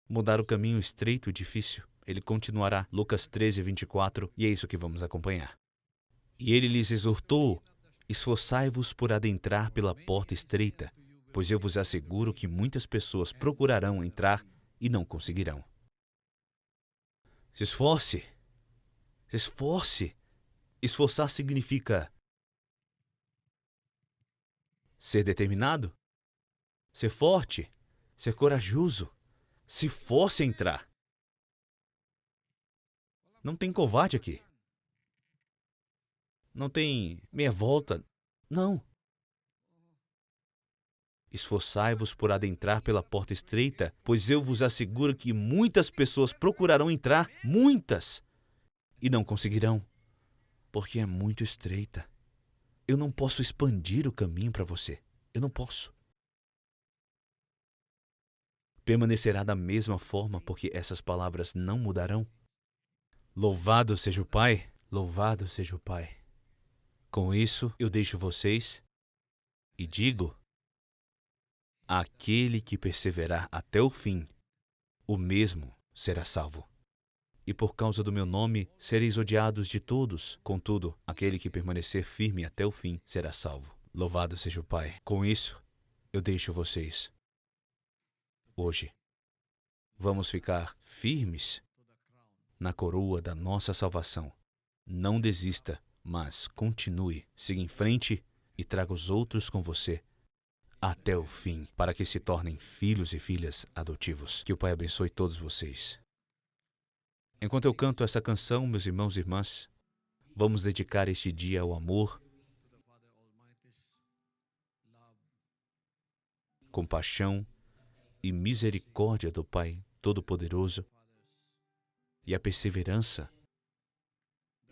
mudar o caminho estreito e difícil. Ele continuará. Lucas 13, 24, e é isso que vamos acompanhar. E ele lhes exortou: esforçai-vos por adentrar pela porta estreita, pois eu vos asseguro que muitas pessoas procurarão entrar e não conseguirão. Se esforce. Se esforce. Esforçar significa ser determinado, ser forte, ser corajoso. Se force a entrar. Não tem covarde aqui. Não tem meia volta. Não. Esforçai-vos por adentrar pela porta estreita, pois eu vos asseguro que muitas pessoas procurarão entrar, muitas, e não conseguirão, porque é muito estreita. Eu não posso expandir o caminho para você. Eu não posso. Permanecerá da mesma forma, porque essas palavras não mudarão. Louvado seja o Pai, louvado seja o Pai. Com isso, eu deixo vocês e digo: aquele que perseverar até o fim, o mesmo será salvo. E por causa do meu nome, sereis odiados de todos. Contudo, aquele que permanecer firme até o fim será salvo. Louvado seja o Pai. Com isso, eu deixo vocês. Hoje, vamos ficar firmes na coroa da nossa salvação. Não desista, mas continue. Siga em frente e traga os outros com você até o fim, para que se tornem filhos e filhas adotivos. Que o Pai abençoe todos vocês. Enquanto eu canto essa canção, meus irmãos e irmãs, vamos dedicar este dia ao amor, compaixão e misericórdia do Pai Todo-Poderoso e a perseverança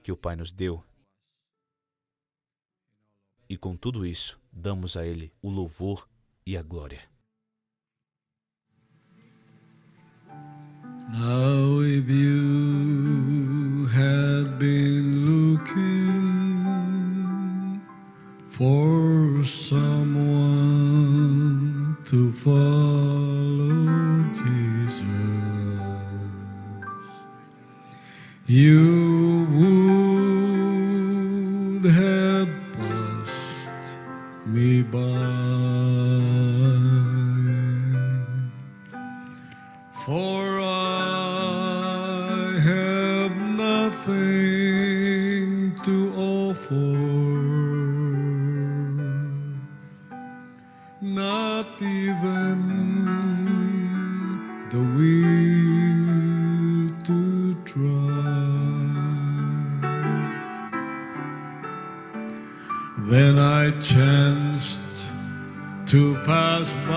que o Pai nos deu. E com tudo isso, damos a Ele o louvor e a glória. Now if you had been looking for someone to follow Jesus, you would have passed me by. For I have nothing to offer, not even the will to try. Then I chanced to pass by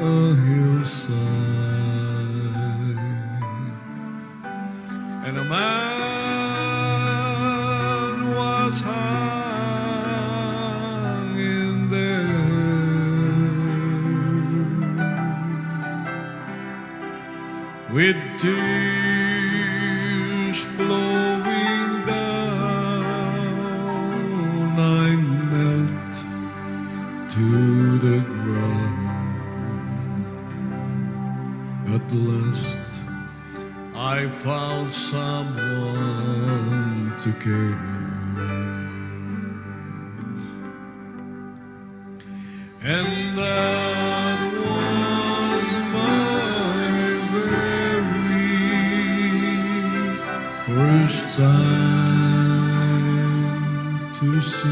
a hillside, and a man was hanging there with tears flowing down. I knelt to the ground. At last, I found someone to care, and that was my very first time to see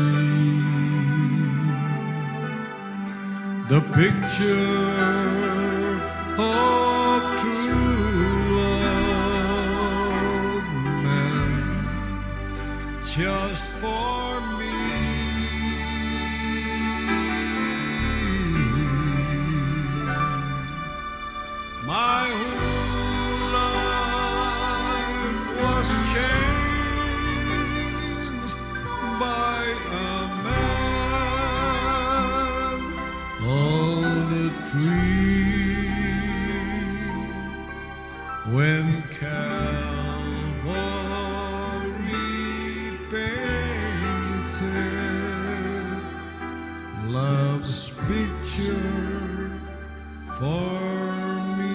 the picture of true love meant just for me. My whole life was changed by a man on a tree when Calvary painted love's picture for me.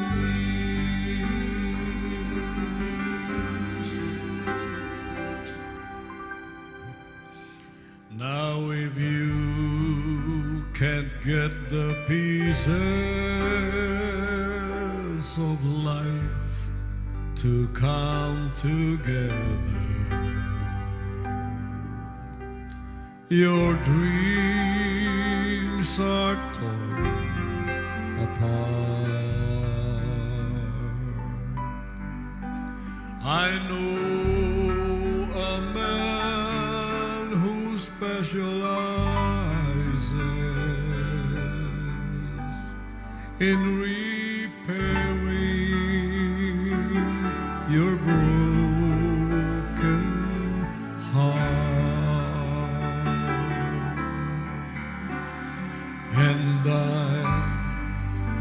Now if you can't get the pieces of life to come together, your dreams are torn apart. I know a man who specializes in repairing your broken heart, and I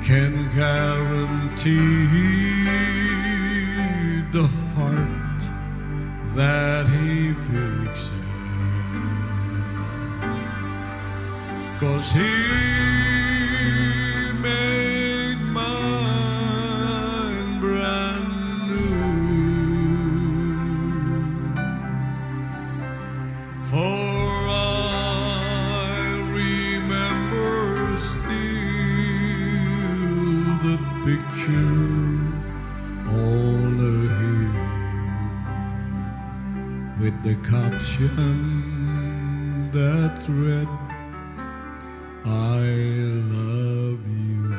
can guarantee the heart that he fixes, 'cause he made mine brand new. For I remember still the picture on the hill with the caption that read, I love you.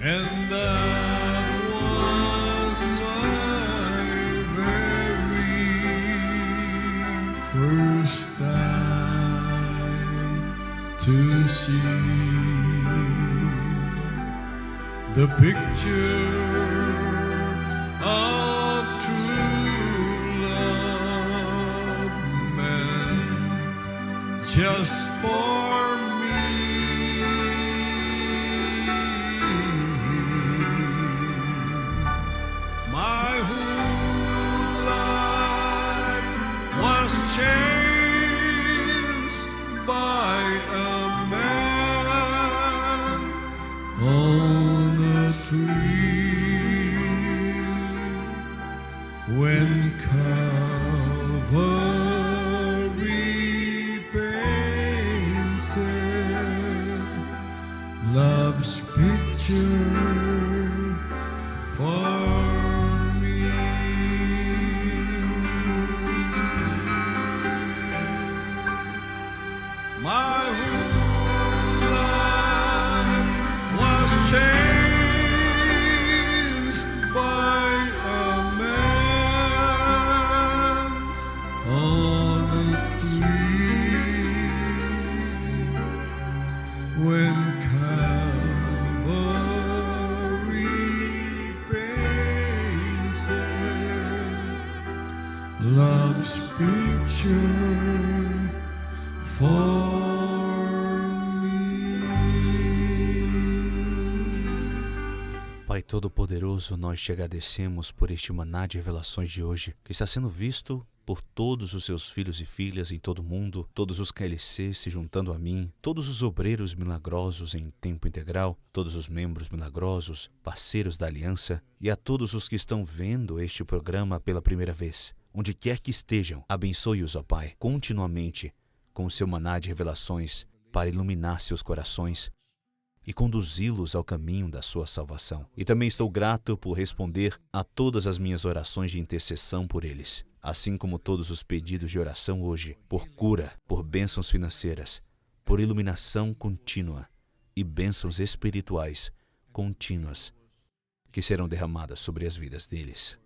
And that was my very first time to see the picture of true love meant just for me. My whole life was changed by a man on a tree when Calvary painted love's picture for me. My whole life was changed by a man on a tree when Calvary painted love's picture for Pai Todo-Poderoso, nós te agradecemos por este maná de revelações de hoje, que está sendo visto por todos os seus filhos e filhas em todo o mundo, todos os KLCs se juntando a mim, todos os obreiros milagrosos em tempo integral, todos os membros milagrosos, parceiros da aliança, e a todos os que estão vendo este programa pela primeira vez. Onde quer que estejam, abençoe-os, ó Pai, continuamente com o seu maná de revelações para iluminar seus corações e conduzi-los ao caminho da sua salvação. E também estou grato por responder a todas as minhas orações de intercessão por eles, assim como todos os pedidos de oração hoje, por cura, por bênçãos financeiras, por iluminação contínua e bênçãos espirituais contínuas que serão derramadas sobre as vidas deles.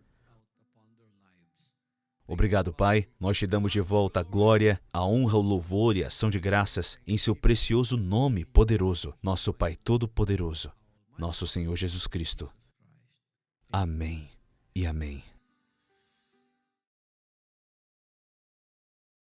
Obrigado, Pai. Nós te damos de volta a glória, a honra, o louvor e a ação de graças em seu precioso nome poderoso, nosso Pai Todo-Poderoso, nosso Senhor Jesus Cristo. Amém e amém.